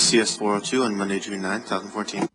CS 402 on Monday, June 9, 2014.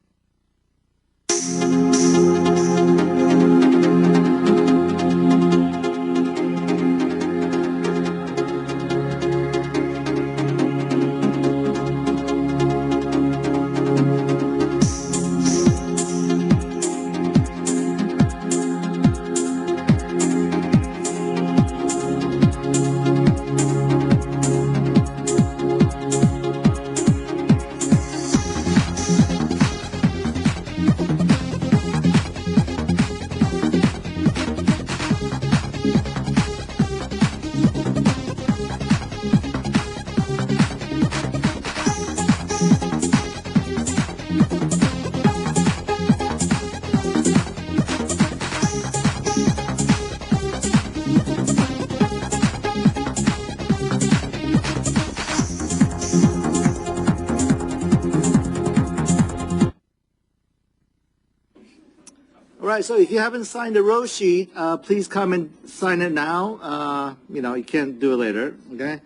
Right, so if you haven't signed the row sheet, please come and sign it now. You can't do it later, okay?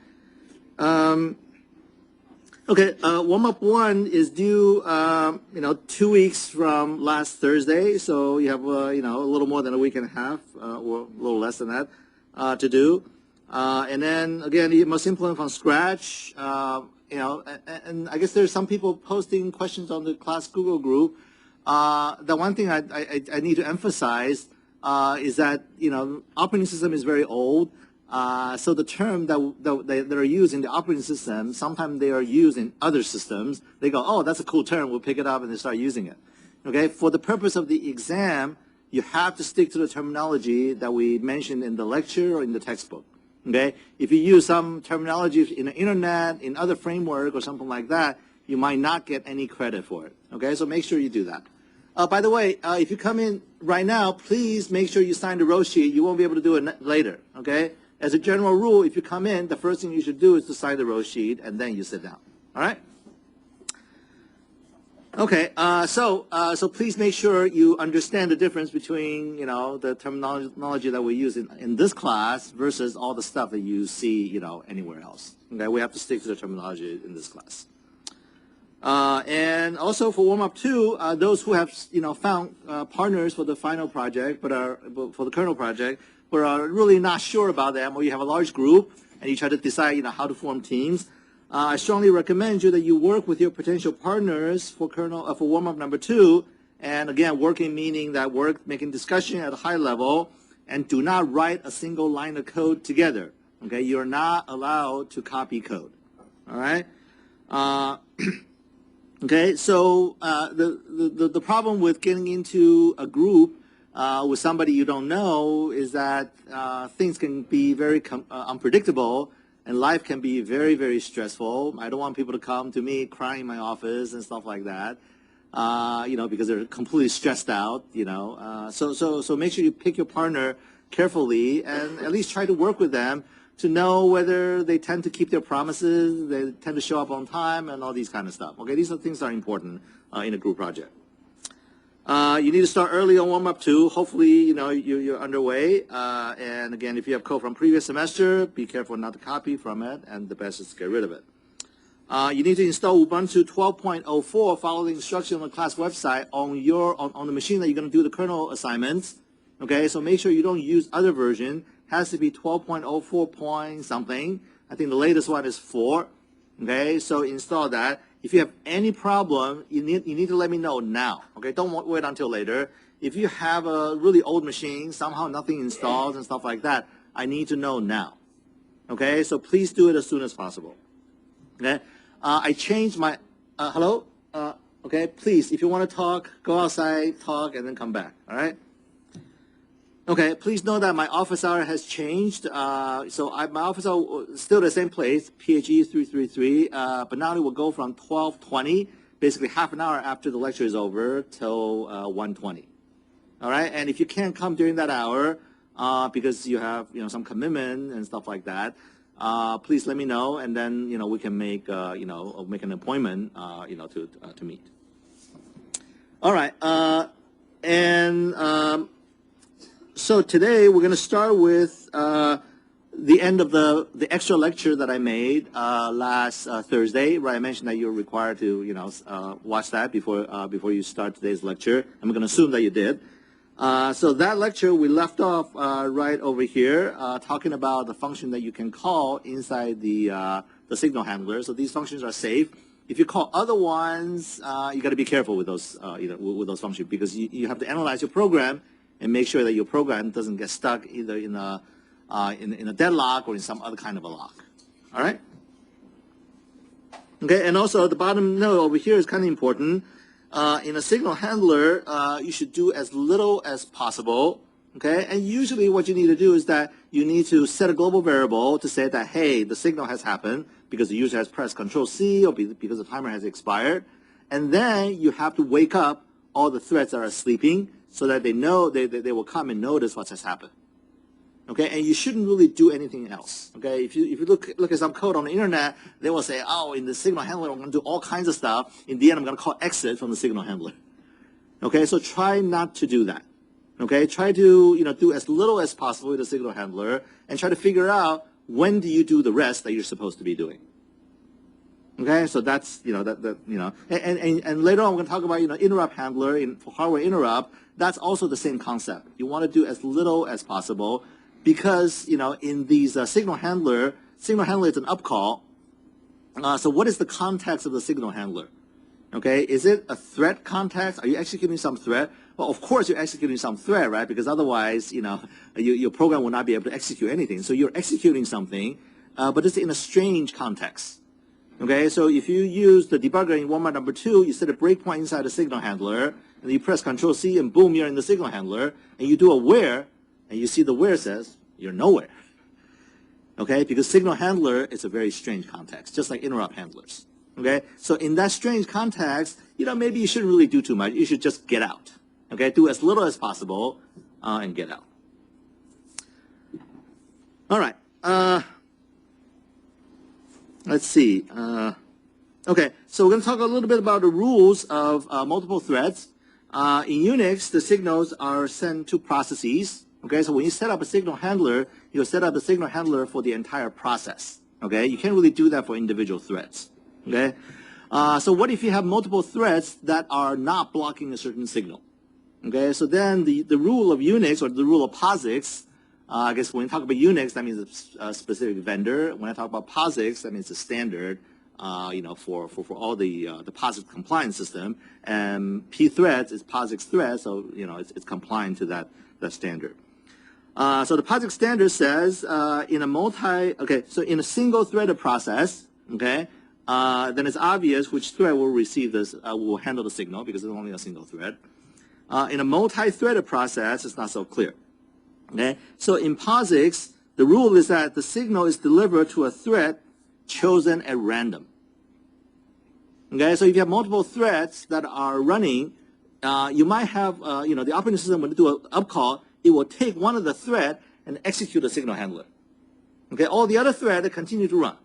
Warm-up 1 is due, 2 weeks from last Thursday, so you have, a little more than a week and a half, or a little less than that, to do. And then, again, you must implement from scratch, and I guess there's some people posting questions on the class Google group. The one thing I need to emphasize is that, operating system is very old. So the term that are used in the operating system, sometimes they are used in other systems. They go, oh, that's a cool term. We'll pick it up and they start using it. Okay, for the purpose of the exam, you have to stick to the terminology that we mentioned in the lecture or in the textbook. Okay, if you use some terminology in the internet, in other framework or something like that, you might not get any credit for it. Okay, so make sure you do that. By the way, if you come in right now, please make sure you sign the row sheet. You won't be able to do it later, okay? As a general rule, if you come in, the first thing you should do is to sign the row sheet, and then you sit down, all right? Okay, so please make sure you understand the difference between, the terminology that we use in this class versus all the stuff that you see, anywhere else. Okay, we have to stick to the terminology in this class. And also for warm-up 2, those who have found partners for the final project, for the kernel project, but are really not sure about them, or you have a large group and you try to decide how to form teams, I strongly recommend you that you work with your potential partners for kernel for warm-up number 2. And again, working meaning that making discussion at a high level, and do not write a single line of code together. Okay, you're not allowed to copy code. All right. Okay, so the problem with getting into a group with somebody you don't know is that things can be very unpredictable, and life can be very, very stressful. I don't want people to come to me crying in my office and stuff like that, because they're completely stressed out, So make sure you pick your partner carefully and at least try to work with them to know whether they tend to keep their promises, they tend to show up on time, and all these kind of stuff. Okay, these are things that are important in a group project. You need to start early on warm-up 2. Hopefully, you're underway. And again, if you have code from previous semester, be careful not to copy from it, and the best is to get rid of it. You need to install Ubuntu 12.04, follow the instruction on the class website on the machine that you're going to do the kernel assignments. Okay, so make sure you don't use other version. Has to be 12.04 point something. I think the latest one is 4. Okay, so install that. If you have any problem, you need to let me know now. Okay, don't wait until later. If you have a really old machine, somehow nothing installs and stuff like that, I need to know now. Okay, so please do it as soon as possible. Okay, I changed my hello. Okay, please, if you want to talk, go outside, talk, and then come back. All right. Okay, please know that my office hour has changed. My office hour is still the same place, PHE 333, but now it will go from 12:20, basically half an hour after the lecture is over, till 1:20. All right, and if you can't come during that hour because you have some commitment and stuff like that, please let me know, and then we can make make an appointment to meet. All right, so today we're going to start with the end of the extra lecture that I made last Thursday, right? I mentioned that you're required to, watch that before you start today's lecture. I'm going to assume that you did. So that lecture we left off right over here, talking about the function that you can call inside the signal handler. So these functions are safe. If you call other ones, you got to be careful with those with those functions, because you have to analyze your program and make sure that your program doesn't get stuck either in a deadlock or in some other kind of a lock. All right. Okay, and also the bottom note over here is kind of important. In a signal handler, you should do as little as possible. Okay, and usually what you need to do is that you need to set a global variable to say that, hey, the signal has happened because the user has pressed Control-C or because the timer has expired. And then you have to wake up all the threads that are sleeping so that they know they will come and notice what has happened. Okay, and you shouldn't really do anything else. Okay, if you look at some code on the internet, they will say, oh, in the signal handler, I'm going to do all kinds of stuff. In the end, I'm going to call exit from the signal handler. Okay, so try not to do that. Okay, try to do as little as possible with the signal handler, and try to figure out when do you do the rest that you're supposed to be doing. Okay, so that's and later on we're going to talk about interrupt handler for hardware interrupt. That's also the same concept. You want to do as little as possible, because in these signal handler is an upcall. So what is the context of the signal handler? Okay, is it a thread context? Are you executing some thread? Well, of course you're executing some thread, right? Because otherwise, your program will not be able to execute anything. So you're executing something, but it's in a strange context. Okay, so if you use the debugger in Walmart number 2, you set a breakpoint inside the signal handler, and you press Control-C, and boom, you're in the signal handler, and you do a where, and you see the where says you're nowhere. Okay, because signal handler is a very strange context, just like interrupt handlers. Okay, so in that strange context, maybe you shouldn't really do too much. You should just get out. Okay, do as little as possible and get out. All right. Let's see. Okay, so we're going to talk a little bit about the rules of multiple threads. In Unix, the signals are sent to processes. Okay, so when you set up a signal handler, you'll set up a signal handler for the entire process. Okay, you can't really do that for individual threads. Okay, so what if you have multiple threads that are not blocking a certain signal? Okay, so then the rule of Unix, or the rule of POSIX, I guess when we talk about Unix, that means a specific vendor. When I talk about POSIX, that means a standard, for all the POSIX compliance system. And pthreads is POSIX thread, so it's compliant to that standard. So the POSIX standard says in a single threaded process, okay, then it's obvious which thread will receive this, will handle the signal, because it's only a single thread. In a multi-threaded process, it's not so clear. Okay, so in POSIX, the rule is that the signal is delivered to a thread chosen at random. Okay, so if you have multiple threads that are running, you might have, the operating system, when you do an upcall, it will take one of the thread and execute a signal handler. Okay, all the other threads continue to run.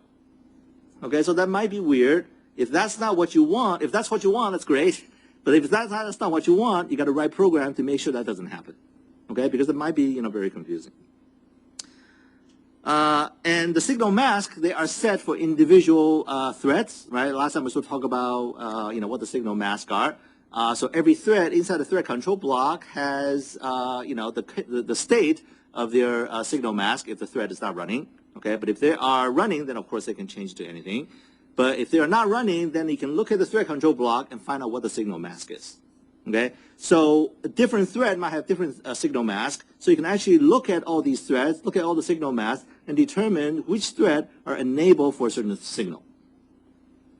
Okay, so that might be weird. If that's not what you want, if that's what you want, that's great. But if that's not what you want, you got to write program to make sure that doesn't happen. Okay, because it might be very confusing. And the signal mask, they are set for individual threads, right? Last time we sort of talked about what the signal masks are. So every thread inside the thread control block has the state of their signal mask if the thread is not running. Okay, but if they are running, then of course they can change to anything. But if they are not running, then you can look at the thread control block and find out what the signal mask is. Okay, so a different thread might have different signal mask. So you can actually look at all these threads, look at all the signal masks, and determine which thread are enabled for a certain signal.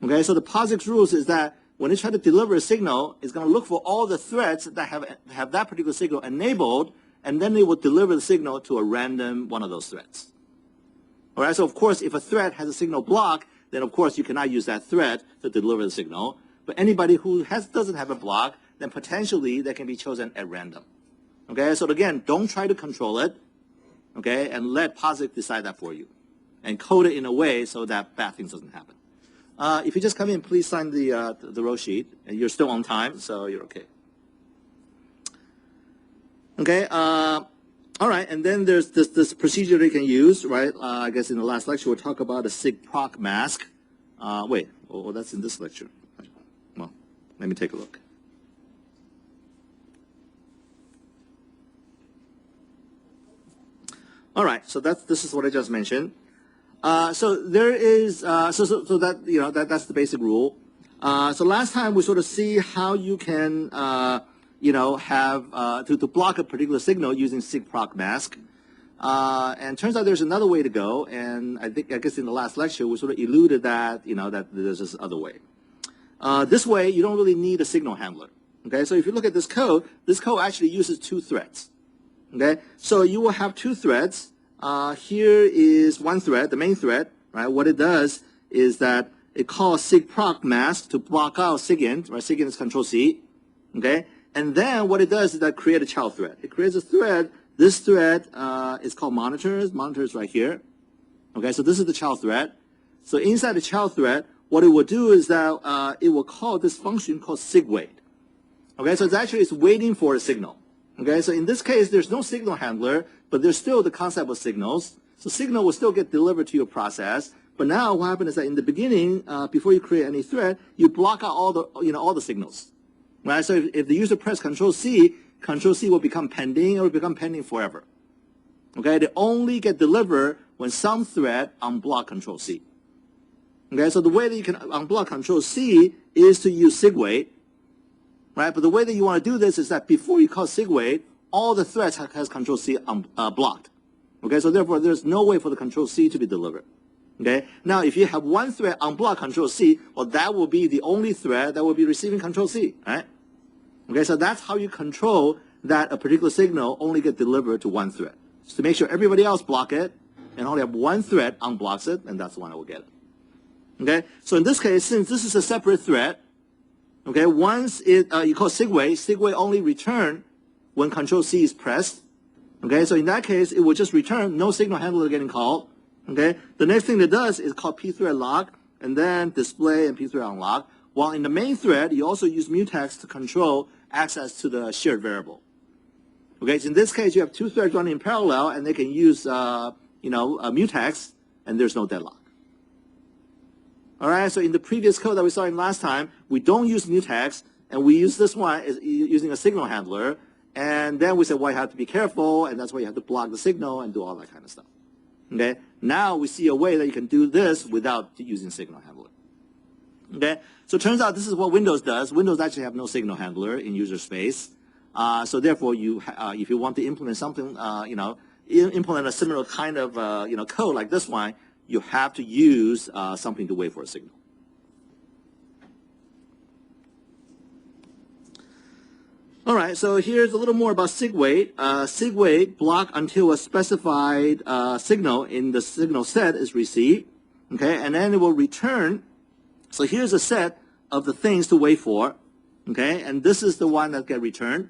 Okay, so the POSIX rules is that when it tries to deliver a signal, it's going to look for all the threads that have that particular signal enabled, and then it will deliver the signal to a random one of those threads. All right, so of course, if a thread has a signal block, then of course you cannot use that thread to deliver the signal. But anybody who doesn't have a block, then potentially they can be chosen at random. Okay, so again, don't try to control it, okay, and let POSIX decide that for you. And code it in a way so that bad things doesn't happen. If you just come in, please sign the row sheet. And you're still on time, so you're okay. Okay, All right, and then there's this procedure they can use, right? I guess in the last lecture we'll talk about a sig proc mask. That's in this lecture. Well, let me take a look. All right, so this is what I just mentioned. So there is that's the basic rule. So last time we sort of see how you can have to block a particular signal using sig proc mask. And turns out there's another way to go, and I guess in the last lecture we sort of alluded that that there's this other way. This way you don't really need a signal handler. Okay, so if you look at this code actually uses two threads. Okay, so you will have two threads. Here is one thread, the main thread, right? What it does is that it calls sig proc mask to block out SIGINT, right? SIGINT is Control C. Okay, and then what it does is that create a child thread. It creates a thread. This thread is called monitors. Monitors right here. Okay, so this is the child thread. So inside the child thread, what it will do is that it will call this function called sigwait. Okay, so it's waiting for a signal. Okay, so in this case, there's no signal handler, but there's still the concept of signals. So signal will still get delivered to your process. But now what happens is that in the beginning, before you create any thread, you block out all the signals. Right? So if the user press Control C will become pending, or will become pending forever. Okay, they only get delivered when some thread unblock Control C. Okay, so the way that you can unblock Control C is to use sigwait. Right, but the way that you want to do this is that before you call sigwait, all the threads has Control C blocked. Okay, so therefore there's no way for the Control C to be delivered. Okay, now if you have one thread unblock Control C, well, that will be the only thread that will be receiving Control C. Right? Okay, so that's how you control that a particular signal only get delivered to one thread. Just to make sure everybody else block it, and only have one thread unblocks it, and that's the one that will get it. Okay, so in this case, since this is a separate thread, okay, once you call sigwait only return when Control C is pressed. Okay, so in that case, it will just return no signal handler getting called. Okay, the next thing it does is call pthread lock, and then display and pthread unlock. While in the main thread, you also use mutex to control access to the shared variable. Okay, so in this case, you have two threads running in parallel, and they can use a mutex, and there's no deadlock. All right, so in the previous code that we saw in last time, we don't use mutex, and we use this one as using a signal handler, and then we said, well, you have to be careful, and that's why you have to block the signal and do all that kind of stuff. Okay, now we see a way that you can do this without using signal handler. Okay, so it turns out this is what Windows does. Windows actually have no signal handler in user space, so therefore, if you want to implement something, implement a similar kind of code like this one, you have to use something to wait for a signal. All right, so here's a little more about sigwait. Sigwait block until a specified signal in the signal set is received. Okay, and then it will return. So here's a set of the things to wait for. Okay, and this is the one that get returned.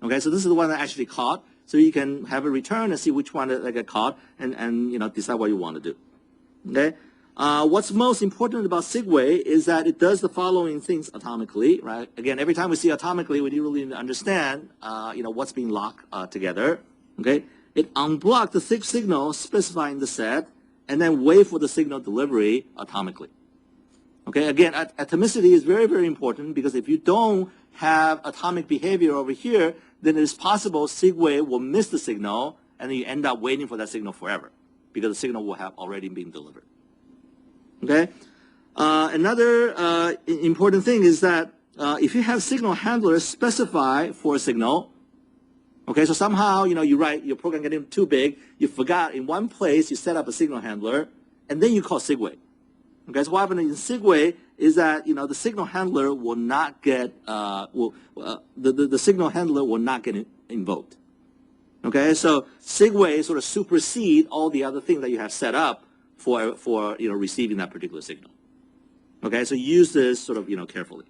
Okay, so this is the one that actually caught. So you can have a return and see which one that get caught, and decide what you want to do. Okay, what's most important about sigwait is that it does the following things atomically, right? Again, every time we see atomically, we really need to understand, what's being locked together. Okay, it unblocks the signal specifying the set, and then wait for the signal delivery atomically. Okay, again, atomicity is very, very important, because if you don't have atomic behavior over here, then it's possible sigwait will miss the signal, and then you end up waiting for that signal forever, because the signal will have already been delivered. Okay. Another important thing is that if you have signal handlers specified for a signal, okay, so somehow you write your program getting too big, you forgot in one place you set up a signal handler, and then you call sigwait. Okay, so what happens in sigwait is that the signal handler will not get the signal handler will not get invoked. Okay, so sigwait sort of supersede all the other things that you have set up for receiving that particular signal. Okay, so use this sort of carefully.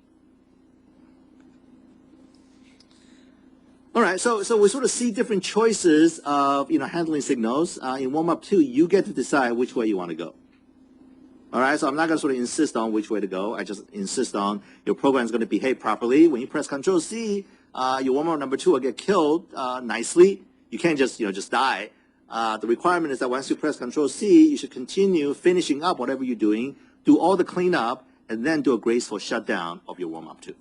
All right, so we sort of see different choices of handling signals. In warm-up 2, you get to decide which way you want to go. All right, so I'm not going to sort of insist on which way to go. I just insist on your program is going to behave properly. When you press Control C, your warm-up number 2 will get killed nicely. you can't just, just die. The requirement is that once you press Control C, you should continue finishing up whatever you're doing, do all the cleanup, and then do a graceful shutdown of your warm-up too.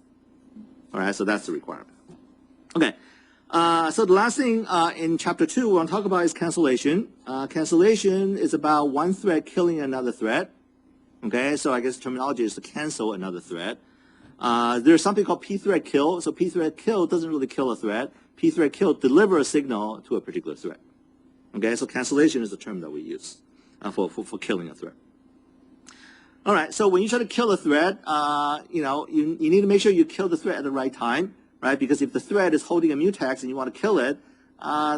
All right, so that's the requirement. Okay, so the last thing in Chapter 2 we want to talk about is cancellation. Cancellation is about one thread killing another thread. Okay, so I guess terminology is to cancel another thread. There's something called pthread kill. So pthread kill doesn't really kill a thread. Pthread kill delivers a signal to a particular thread. Okay, so cancellation is the term that we use for killing a thread. All right, so when you try to kill a thread, you need to make sure you kill the thread at the right time, right? Because if the thread is holding a mutex and you want to kill it,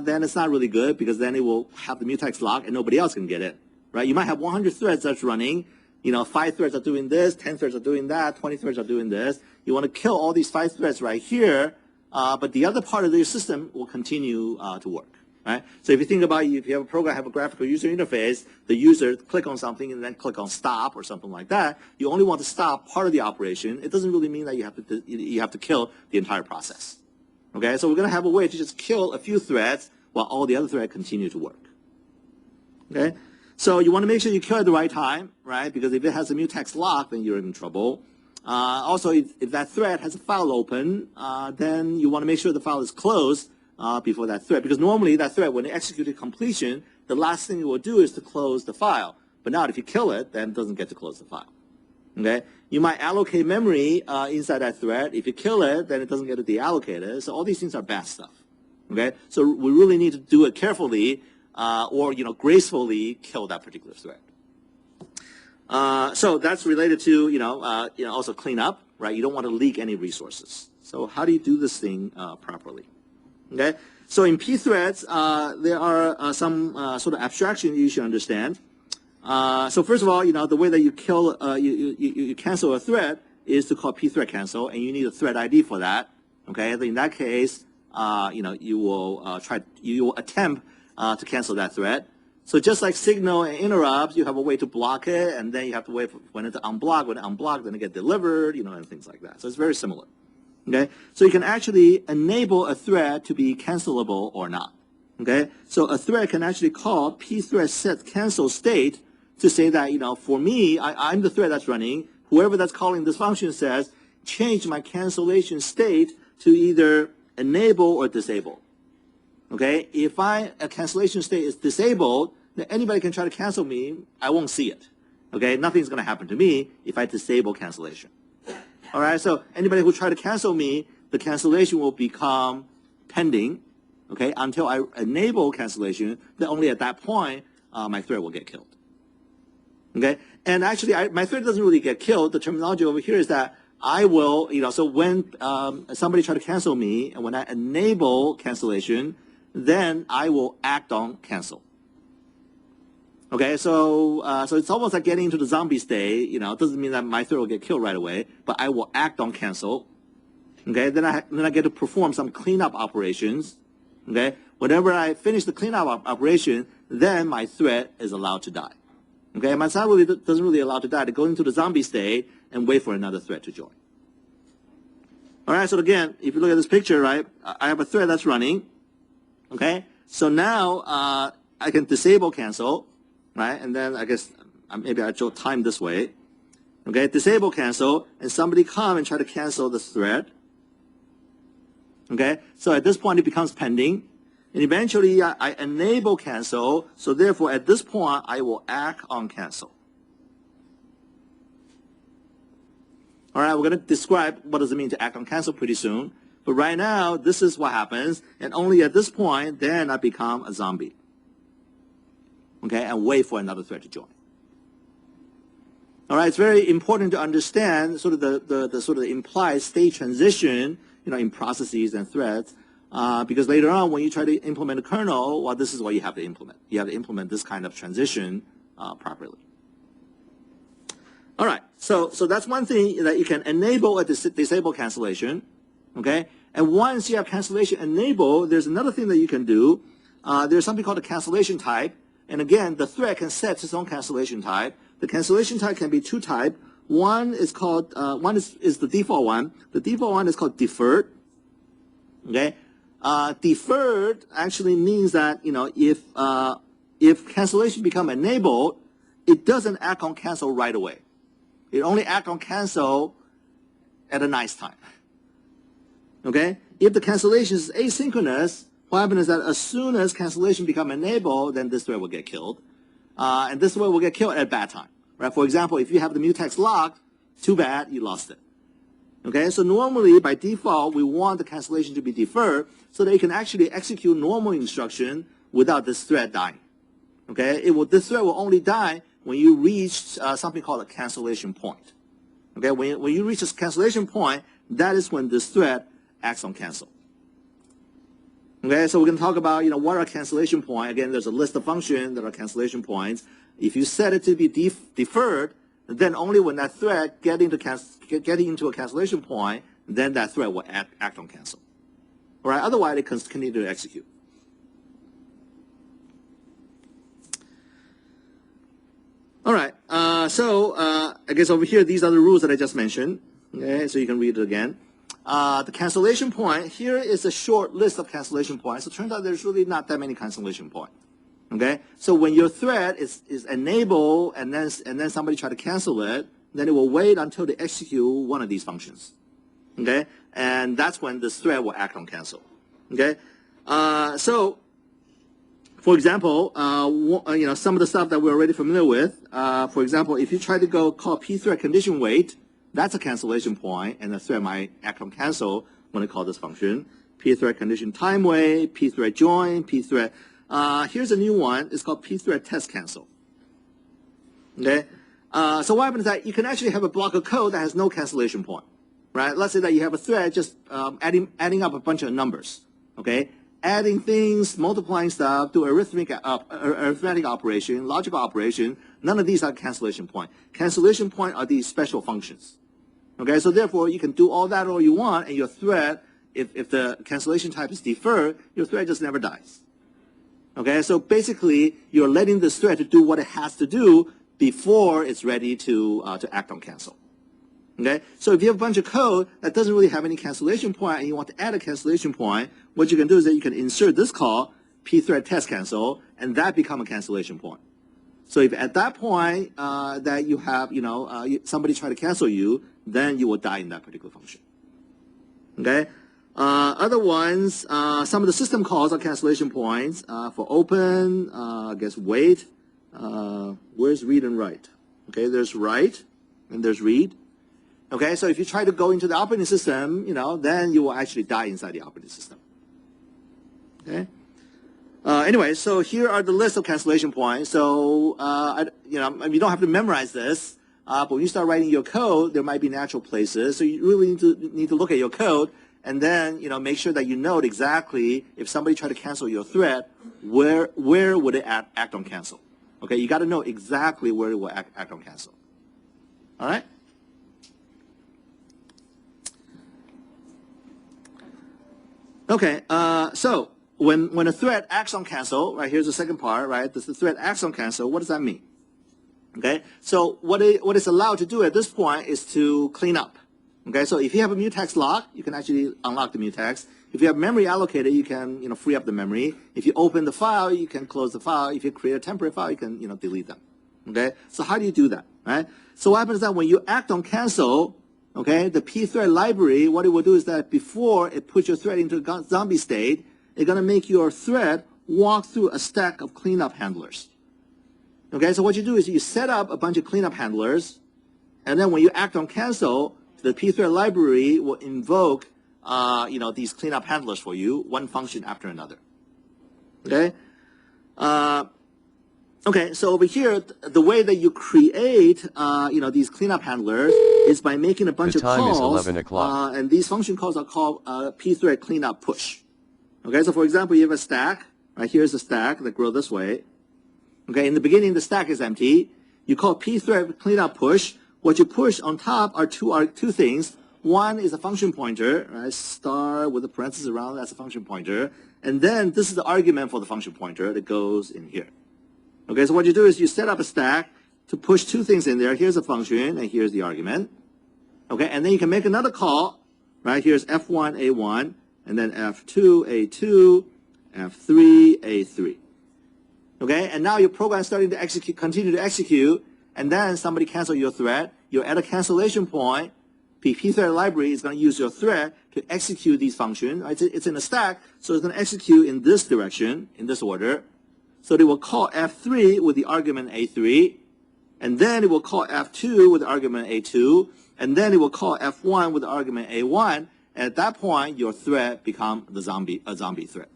then it's not really good because then it will have the mutex locked and nobody else can get it, right? You might have 100 threads that's running. 5 threads are doing this, 10 threads are doing that, 20 threads are doing this. You want to kill all these 5 threads right here, but the other part of your system will continue to work. Right? So if you think about if you have a program, have a graphical user interface, the user click on something and then click on stop or something like that, you only want to stop part of the operation. It doesn't really mean that you have to kill the entire process. Okay, so we're going to have a way to just kill a few threads while all the other threads continue to work. Okay, so you want to make sure you kill at the right time, right? Because if it has a mutex lock, then you're in trouble. Also, if that thread has a file open, then you want to make sure the file is closed before that thread, because normally that thread, when it executes completion, the last thing it will do is to close the file. But now if you kill it, then it doesn't get to close the file. Okay? You might allocate memory inside that thread. If you kill it, then it doesn't get to deallocate it. So all these things are bad stuff. Okay? So we really need to do it carefully or gracefully kill that particular thread. So that's related to also clean up, right? You don't want to leak any resources. So how do you do this thing properly? Okay, so in pthreads, there are some sort of abstraction you should understand. So first of all, the way that you kill, you cancel a thread is to call pthread cancel, and you need a thread ID for that. Okay, in that case, you will attempt to cancel that thread. So just like signal and interrupts, you have a way to block it, and then you have to wait for when it's unblocked. When it's unblocked, then it gets delivered, and things like that. So it's very similar. Okay, so you can actually enable a thread to be cancelable or not. Okay, so a thread can actually call pthread set cancel state to say that, for me, I'm the thread that's running. Whoever that's calling this function says, change my cancellation state to either enable or disable. Okay, if a cancellation state is disabled, then anybody can try to cancel me. I won't see it. Okay, nothing's going to happen to me if I disable cancellation. All right, so anybody who try to cancel me, the cancellation will become pending, okay, until I enable cancellation. Then only at that point, my thread will get killed. Okay, and actually, my thread doesn't really get killed. The terminology over here is that I will, so when somebody try to cancel me, and when I enable cancellation, then I will act on cancel. Okay, so it's almost like getting into the zombie state. It doesn't mean that my thread will get killed right away, but I will act on cancel. Okay, then I get to perform some cleanup operations. Okay, whenever I finish the cleanup operation, then my thread is allowed to die. Okay, my thread really doesn't really allow to die. To go into the zombie state and wait for another thread to join. All right, so again, if you look at this picture, right, I have a thread that's running. Okay, so now I can disable cancel. Right, and then I guess maybe I show time this way. Okay, disable cancel, and somebody come and try to cancel the thread. Okay, so at this point it becomes pending, and eventually I enable cancel. So therefore, at this point, I will act on cancel. All right, we're going to describe what does it mean to act on cancel pretty soon. But right now, this is what happens, and only at this point, then I become a zombie. Okay, and wait for another thread to join. All right, it's very important to understand sort of the sort of implied state transition, in processes and threads, because later on when you try to implement a kernel, well, this is what you have to implement. You have to implement this kind of transition properly. All right, so that's one thing that you can enable a disable cancellation. Okay, and once you have cancellation enabled, there's another thing that you can do. There's something called a cancellation type. And again, the thread can set its own cancellation type. The cancellation type can be two types. One is called, one is the default one. The default one is called deferred. Okay. Deferred actually means that, if cancellation become enabled, it doesn't act on cancel right away. It only acts on cancel at a nice time. Okay? If the cancellation is asynchronous, what happens is that as soon as cancellation become enabled, then this thread will get killed. And this thread will get killed at a bad time. Right? For example, if you have the mutex locked, too bad, you lost it. Okay? So normally, by default, we want the cancellation to be deferred so that it can actually execute normal instruction without this thread dying. Okay? This thread will only die when you reach something called a cancellation point. Okay? When you reach this cancellation point, that is when this thread acts on cancel. Okay, so we're going to talk about, what are cancellation points. Again, there's a list of functions that are cancellation points. If you set it to be deferred, then only when that thread getting into a cancellation point, then that thread will act on cancel. All right, otherwise it can continue to execute. All right, I guess over here, these are the rules that I just mentioned. Okay, so you can read it again. The cancellation point, here is a short list of cancellation points. So it turns out there's really not that many cancellation points. Okay? So when your thread is enabled and then somebody try to cancel it, then it will wait until they execute one of these functions. Okay? And that's when this thread will act on cancel. Okay? So for example, some of the stuff that we're already familiar with, for example, if you try to go call pthread condition wait, that's a cancellation point, and the thread might act on cancel when I call this function. Pthread condition time wait, pthread join, pthread. Here's a new one. It's called pthread test cancel. Okay. So what happens is that you can actually have a block of code that has no cancellation point, right? Let's say that you have a thread just adding up a bunch of numbers. Okay. Adding things, multiplying stuff, do arithmetic operation, logical operation. None of these are cancellation point. Cancellation point are these special functions. Okay, so therefore you can do all that all you want, and your thread, if the cancellation type is deferred, your thread just never dies. Okay, so basically you're letting this thread to do what it has to do before it's ready to act on cancel. Okay, so if you have a bunch of code that doesn't really have any cancellation point and you want to add a cancellation point, what you can do is that you can insert this call, pthread test cancel, and that become a cancellation point. So if at that point that you have, somebody try to cancel you, then you will die in that particular function. Okay. Other ones, some of the system calls are cancellation points. For open, I guess wait. Where's read and write? Okay, there's write and there's read. Okay, so if you try to go into the operating system, then you will actually die inside the operating system. Okay. Anyway, so here are the list of cancellation points. So, you don't have to memorize this, but when you start writing your code, there might be natural places. So you really need to look at your code and then, make sure that you know exactly if somebody tried to cancel your thread, where would it act on cancel? Okay, you got to know exactly where it will act on cancel. All right? Okay, so when a thread acts on cancel, right, here's the second part, right, the thread acts on cancel, what does that mean? Okay, so what it's allowed to do at this point is to clean up. Okay, so if you have a mutex lock, you can actually unlock the mutex. If you have memory allocated, you can, free up the memory. If you open the file, you can close the file. If you create a temporary file, you can, delete them. Okay, so how do you do that, right? So what happens is that when you act on cancel, okay, the pthread library, what it will do is that before it puts your thread into a zombie state, it's going to make your thread walk through a stack of cleanup handlers. Okay, so what you do is you set up a bunch of cleanup handlers, and then when you act on cancel, the pthread library will invoke, these cleanup handlers for you, one function after another. Okay? Okay, so over here, the way that you create, these cleanup handlers is by making a bunch of calls. The time is 11 o'clock. And these function calls are called pthread cleanup push. Okay, so for example, you have a stack. Right, here's a stack that grows this way. Okay, in the beginning, the stack is empty. You call pthread cleanup push. What you push on top are two things. One is a function pointer, right? Star with a parenthesis around, that's a function pointer. And then this is the argument for the function pointer that goes in here. Okay, so what you do is you set up a stack to push two things in there. Here's a function, and here's the argument. Okay, and then you can make another call, right? Here's F1, A1, and then F2, A2, F3, A3. Okay, and now your program is starting to execute, continue to execute, and then somebody cancel your thread. You're at a cancellation point. Pthread library is going to use your thread to execute these functions. It's in a stack, so it's going to execute in this direction, in this order. So they will call F3 with the argument A3, and then it will call F2 with the argument A2, and then it will call F1 with the argument A1. And at that point, your thread becomes a zombie thread.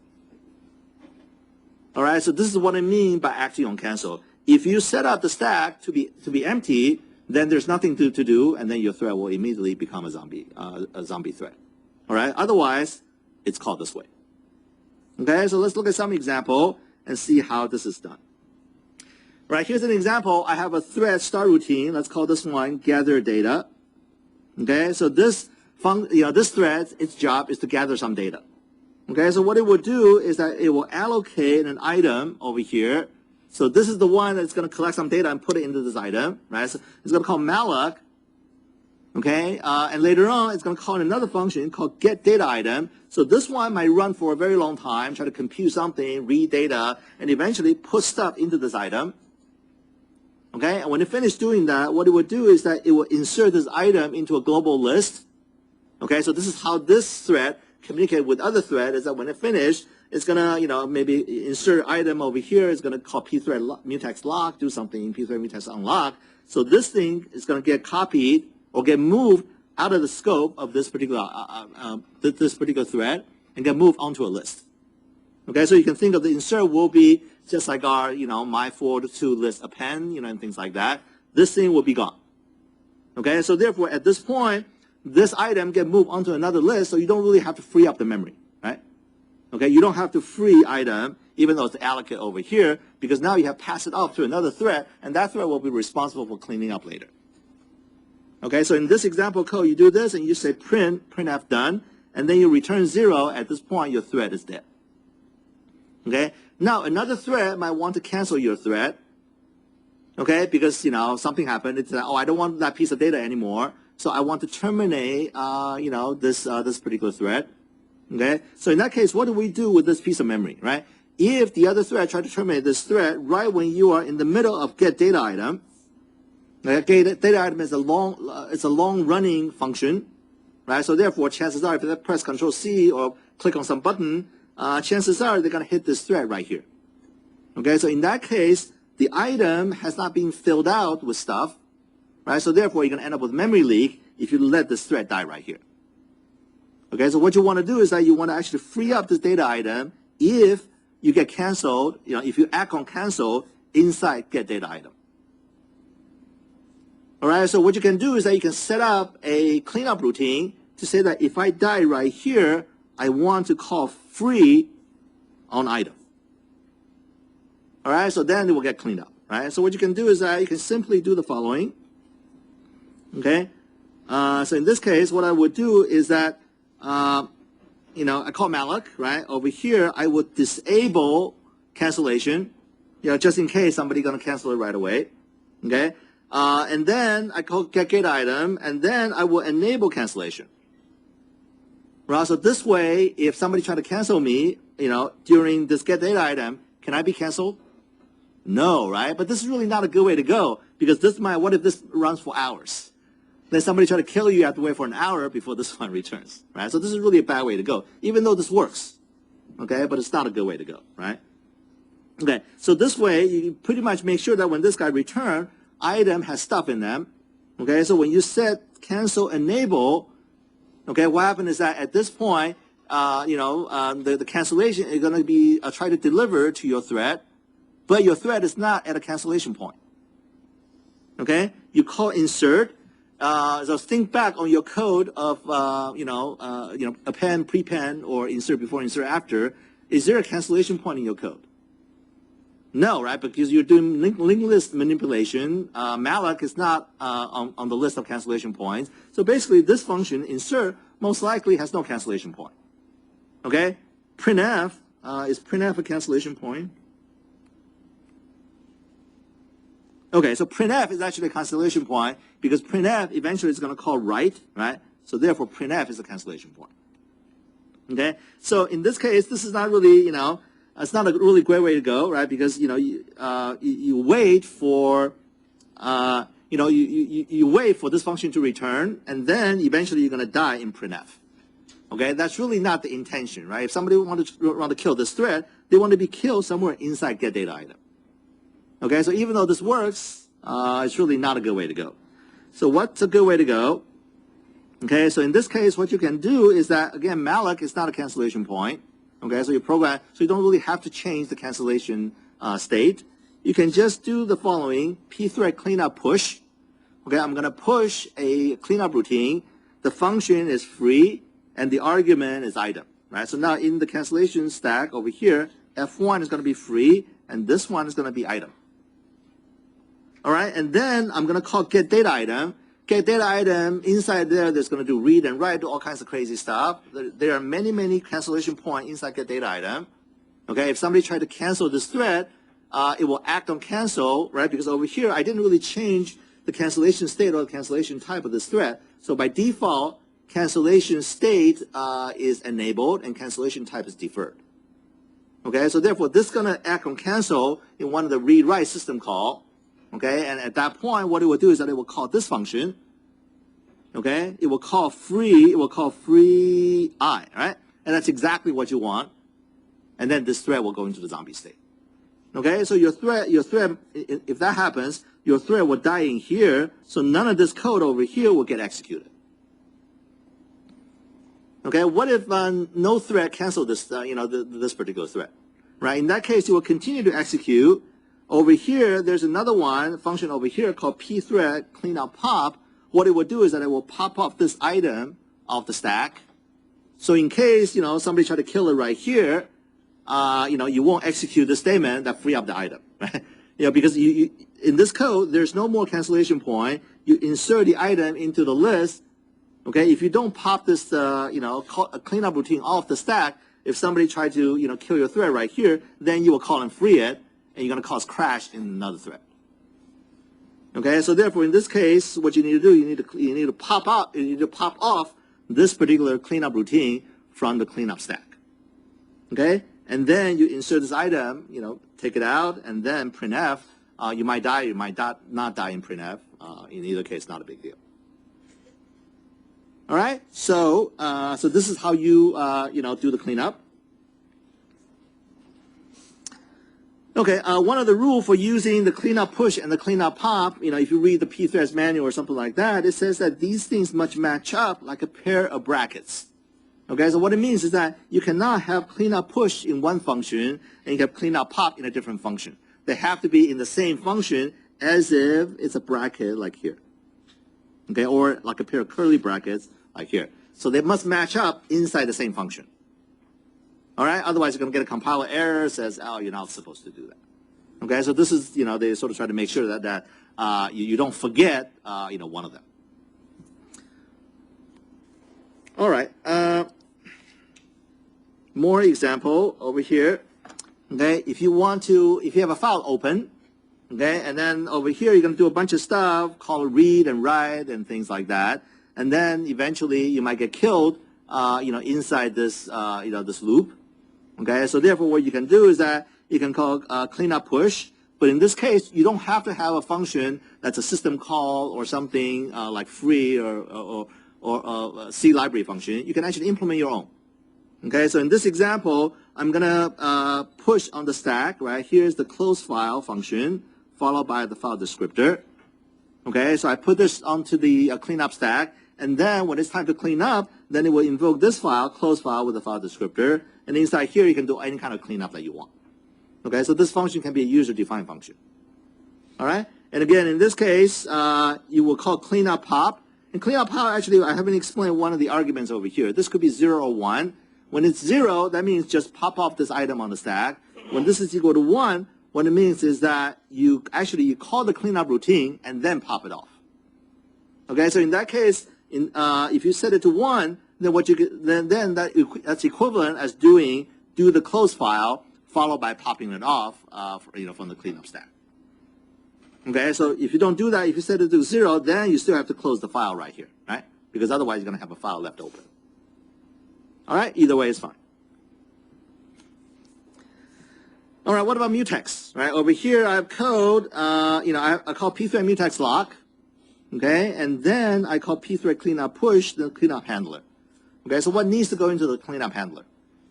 All right, so this is what I mean by acting on cancel. If you set up the stack to be empty, then there's nothing to do, and then your thread will immediately become a zombie thread. All right, otherwise, it's called this way. Okay, so let's look at some example and see how this is done. All right, here's an example. I have a thread start routine. Let's call this one gather data. Okay, so this thread, its job is to gather some data. Okay, so what it will do is that it will allocate an item over here. So this is the one that's going to collect some data and put it into this item, right? So it's going to call malloc, okay? And later on, it's going to call another function called getDataItem. So this one might run for a very long time, try to compute something, read data, and eventually put stuff into this item. Okay, and when it finishes doing that, what it will do is that it will insert this item into a global list. Okay, so this is how this thread communicate with other thread, is that when it finishes, it's gonna, maybe insert item over here. It's gonna call pthread mutex lock, do something, pthread mutex unlock. So this thing is gonna get copied or get moved out of the scope of this particular thread and get moved onto a list. Okay, so you can think of the insert will be just like our, my forward to list append, and things like that. This thing will be gone. Okay, so therefore at this point, this item get moved onto another list, so you don't really have to free up the memory, right? Okay, you don't have to free item, even though it's allocated over here, because now you have passed it off to another thread, and that thread will be responsible for cleaning up later. Okay, so in this example code, you do this, and you say printf done, and then you return 0. At this point, your thread is dead. Okay, now another thread might want to cancel your thread, okay, because, something happened. It's like, oh, I don't want that piece of data anymore. So I want to terminate, this particular thread. Okay. So in that case, what do we do with this piece of memory, right? If the other thread tried to terminate this thread right when you are in the middle of getDataItem, okay, getDataItem is a long running function, right? So therefore, chances are if they press Control C or click on some button, chances are they're gonna hit this thread right here. Okay. So in that case, the item has not been filled out with stuff. Right, so therefore, you're going to end up with memory leak if you let this thread die right here. Okay, so what you want to do is that you want to actually free up this data item if you get canceled, if you act on cancel inside getDataItem. All right, so what you can do is that you can set up a cleanup routine to say that if I die right here, I want to call free on item. All right, so then it will get cleaned up. Right, so what you can do is that you can simply do the following. Okay, so in this case, what I would do is that, I call malloc, right? Over here, I would disable cancellation, just in case somebody's going to cancel it right away. Okay, and then I call getDataItem, and then I will enable cancellation. Right, so this way, if somebody try to cancel me, during this getDataItem, can I be canceled? No, right? But this is really not a good way to go, because what if this runs for hours? Then somebody try to kill you, you have to wait for an hour before this one returns, right? So this is really a bad way to go, even though this works, okay? But it's not a good way to go, right? Okay, so this way, you pretty much make sure that when this guy returns, item has stuff in them, okay? So when you set cancel enable, okay, what happens is that at this point, the cancellation is going to be try to deliver to your thread, but your thread is not at a cancellation point, okay? You call insert. So think back on your code of, append, prepend, or insert before, insert after. Is there a cancellation point in your code? No, right? Because you're doing linked list manipulation. Malloc is not on the list of cancellation points. So basically, this function, insert, most likely has no cancellation point. Okay? Printf, is printf a cancellation point? Okay, so printf is actually a cancellation point because printf eventually is going to call write, right? So therefore, printf is a cancellation point. Okay, so in this case, this is not really, it's not a really great way to go, right? Because you wait for you wait for this function to return, and then eventually you're going to die in printf. Okay, that's really not the intention, right? If somebody want to kill this thread, they want to be killed somewhere inside get data item. Okay, so even though this works, it's really not a good way to go. So what's a good way to go? Okay, so in this case, what you can do is that, again, malloc is not a cancellation point. Okay, so you program, so you don't really have to change the cancellation state. You can just do the following: pthread cleanup push. Okay, I'm going to push a cleanup routine. The function is free, and the argument is item. Right. So now in the cancellation stack over here, F1 is going to be free, and this one is going to be item. All right, and then I'm going to call get data item. Get data item inside there's going to do read and write, do all kinds of crazy stuff. There are many cancellation points inside get data item. Okay, if somebody tried to cancel this thread, it will act on cancel, right? Because over here, I didn't really change the cancellation state or the cancellation type of this thread. So by default, cancellation state is enabled and cancellation type is deferred. Okay, so therefore, this is going to act on cancel in one of the read-write system call. Okay, and at that point, what it will do is that it will call this function. Okay, it will call free I, right? And that's exactly what you want. And then this thread will go into the zombie state. Okay, so your thread, if that happens, your thread will die in here, so none of this code over here will get executed. Okay, what if no thread cancel this, this particular thread, right? In that case, it will continue to execute. Over here, there's another function over here called pthread cleanup pop. What it will do is that it will pop off this item off the stack. So in case, somebody try to kill it right here, you won't execute the statement that free up the item, right? Because in this code, there's no more cancellation point. You insert the item into the list. Okay, if you don't pop this, cleanup routine off the stack, if somebody tried to, kill your thread right here, then you will call and free it, and you're going to cause crash in another thread. Okay, so therefore, in this case, what you need to do, you need to pop off this particular cleanup routine from the cleanup stack. Okay, and then you insert this item, take it out, and then printf. You might die, you might not die in printf. In either case, not a big deal. All right, so this is how you do the cleanup. Okay, one of the rules for using the cleanup push and the cleanup pop, if you read the pthreads manual or something like that, it says that these things must match up like a pair of brackets. Okay, so what it means is that you cannot have cleanup push in one function and you have cleanup pop in a different function. They have to be in the same function as if it's a bracket like here. Okay, or like a pair of curly brackets like here. So they must match up inside the same function. All right, otherwise you're going to get a compiler error that says, oh, you're not supposed to do that. Okay, so this is, they sort of try to make sure that you don't forget, one of them. All right, more example over here. Okay, if you have a file open, okay, and then over here you're going to do a bunch of stuff called read and write and things like that, and then eventually you might get killed, inside this, this loop. Okay, so therefore what you can do is that you can call cleanup push, but in this case you don't have to have a function that's a system call or something like free or a C library function. You can actually implement your own. Okay, so in this example, I'm gonna push on the stack. Right, here's the close file function followed by the file descriptor. Okay, so I put this onto the cleanup stack, and then when it's time to clean up, then it will invoke this file, close file with the file descriptor. And inside here, you can do any kind of cleanup that you want. Okay, so this function can be a user-defined function. All right, and again, in this case, you will call cleanup pop. And cleanup pop, actually, I haven't explained one of the arguments over here. This could be 0 or 1. When it's 0, that means just pop off this item on the stack. When this is equal to 1, what it means is that you call the cleanup routine and then pop it off. Okay, so in that case, if you set it to 1, then what you get, then that's equivalent as do the close file followed by popping it off, from the cleanup stack. Okay, so if you don't do that, if you set it to 0, then you still have to close the file right here, right? Because otherwise you're going to have a file left open. All right, either way is fine. All right, what about mutex? Right, over here I have code, I call pthread mutex lock, okay, and then I call pthread cleanup push the cleanup handler. Okay, so what needs to go into the cleanup handler?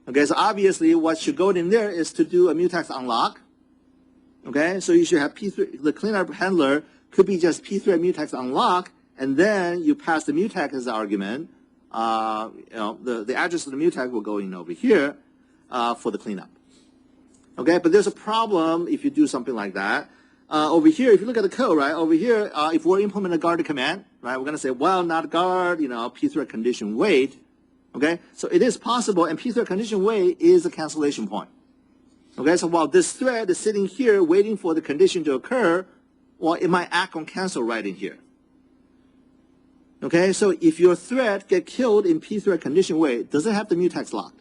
Okay, so obviously what should go in there is to do a mutex unlock. Okay, so you should have pthread, the cleanup handler could be just pthread mutex unlock, and then you pass the mutex as the argument. The address of the mutex will go in over here for the cleanup. Okay, but there's a problem if you do something like that. Over here, if you look at the code, right, over here, if we're implementing a guard command, right, we're going to say, well, not guard, pthread condition wait. Okay, so it is possible, and pthread condition wait is a cancellation point. Okay, so while this thread is sitting here waiting for the condition to occur, well, it might act on cancel right in here. Okay, so if your thread get killed in pthread condition wait, does it have the mutex locked?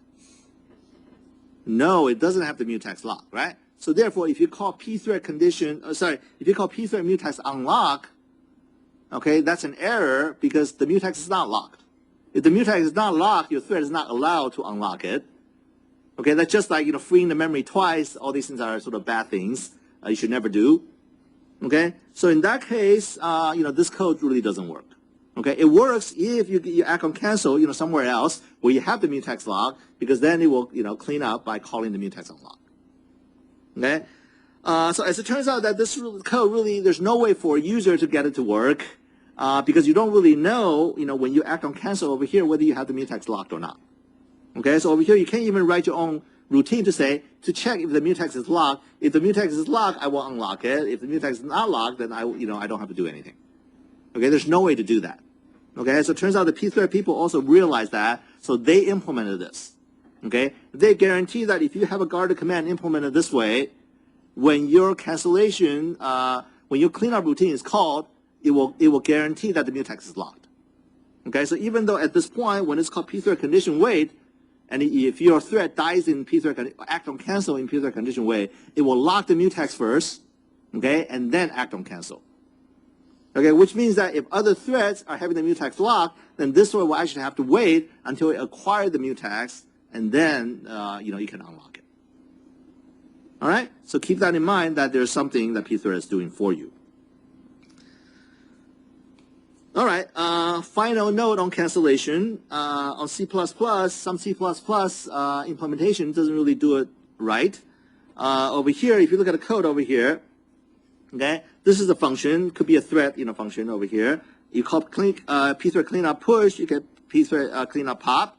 No, it doesn't have the mutex lock, right? So therefore, if you call pthread condition, if you call pthread mutex unlock, okay, that's an error because the mutex is not locked. If the mutex is not locked, your thread is not allowed to unlock it. Okay, that's just like, freeing the memory twice. All these things are sort of bad things you should never do. Okay, so in that case, this code really doesn't work. Okay, it works if you act on cancel, somewhere else where you have the mutex lock, because then it will, clean up by calling the mutex unlock. Okay, so as it turns out that this code really, there's no way for a user to get it to work because you don't really know, when you act on cancel over here whether you have the mutex locked or not. Okay, so over here you can't even write your own routine to check if the mutex is locked. If the mutex is locked, I will unlock it. If the mutex is not locked, then I don't have to do anything. Okay, there's no way to do that. Okay, so it turns out the pthread people also realized that, so they implemented this. Okay, they guarantee that if you have a guarded command implemented this way, when your cancellation, when your cleanup routine is called, it will guarantee that the mutex is locked. Okay, so even though at this point, when it's called pthread condition wait, and if your thread dies in pthread, act on cancel in pthread condition wait, it will lock the mutex first, okay, and then act on cancel. Okay, which means that if other threads are having the mutex locked, then this one will actually have to wait until it acquires the mutex, and then you can unlock it. All right, so keep that in mind that there's something that pthread is doing for you. All right, final note on cancellation. On C++, some C++ implementation doesn't really do it right. Over here, if you look at the code over here, okay, this is a function, could be a thread function over here. You call pthread cleanup push, you get pthread cleanup pop,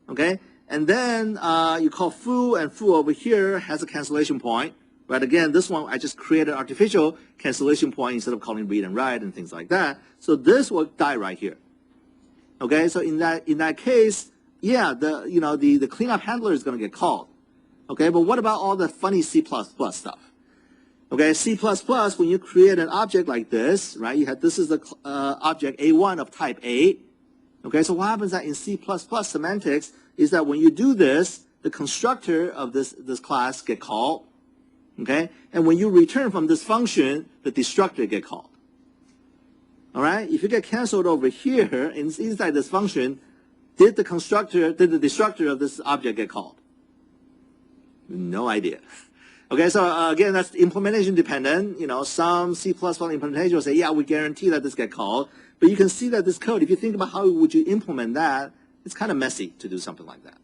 okay, and then you call foo, and foo over here has a cancellation point. Right, again, this one I just created artificial cancellation point instead of calling read and write and things like that. So this will die right here. Okay, so in that case, yeah, the cleanup handler is going to get called. Okay, but what about all the funny C++ stuff? Okay, C++, when you create an object like this, right, this is the object A1 of type A. Okay, so what happens that in C++ semantics is that when you do this, the constructor of this class get called. Okay, and when you return from this function, the destructor get called. All right, if you get canceled over here inside this function, did the destructor of this object get called? No idea. Okay, so again, that's implementation dependent. Some C++ implementation will say, yeah, we guarantee that this get called. But you can see that this code, if you think about how would you implement that, it's kind of messy to do something like that.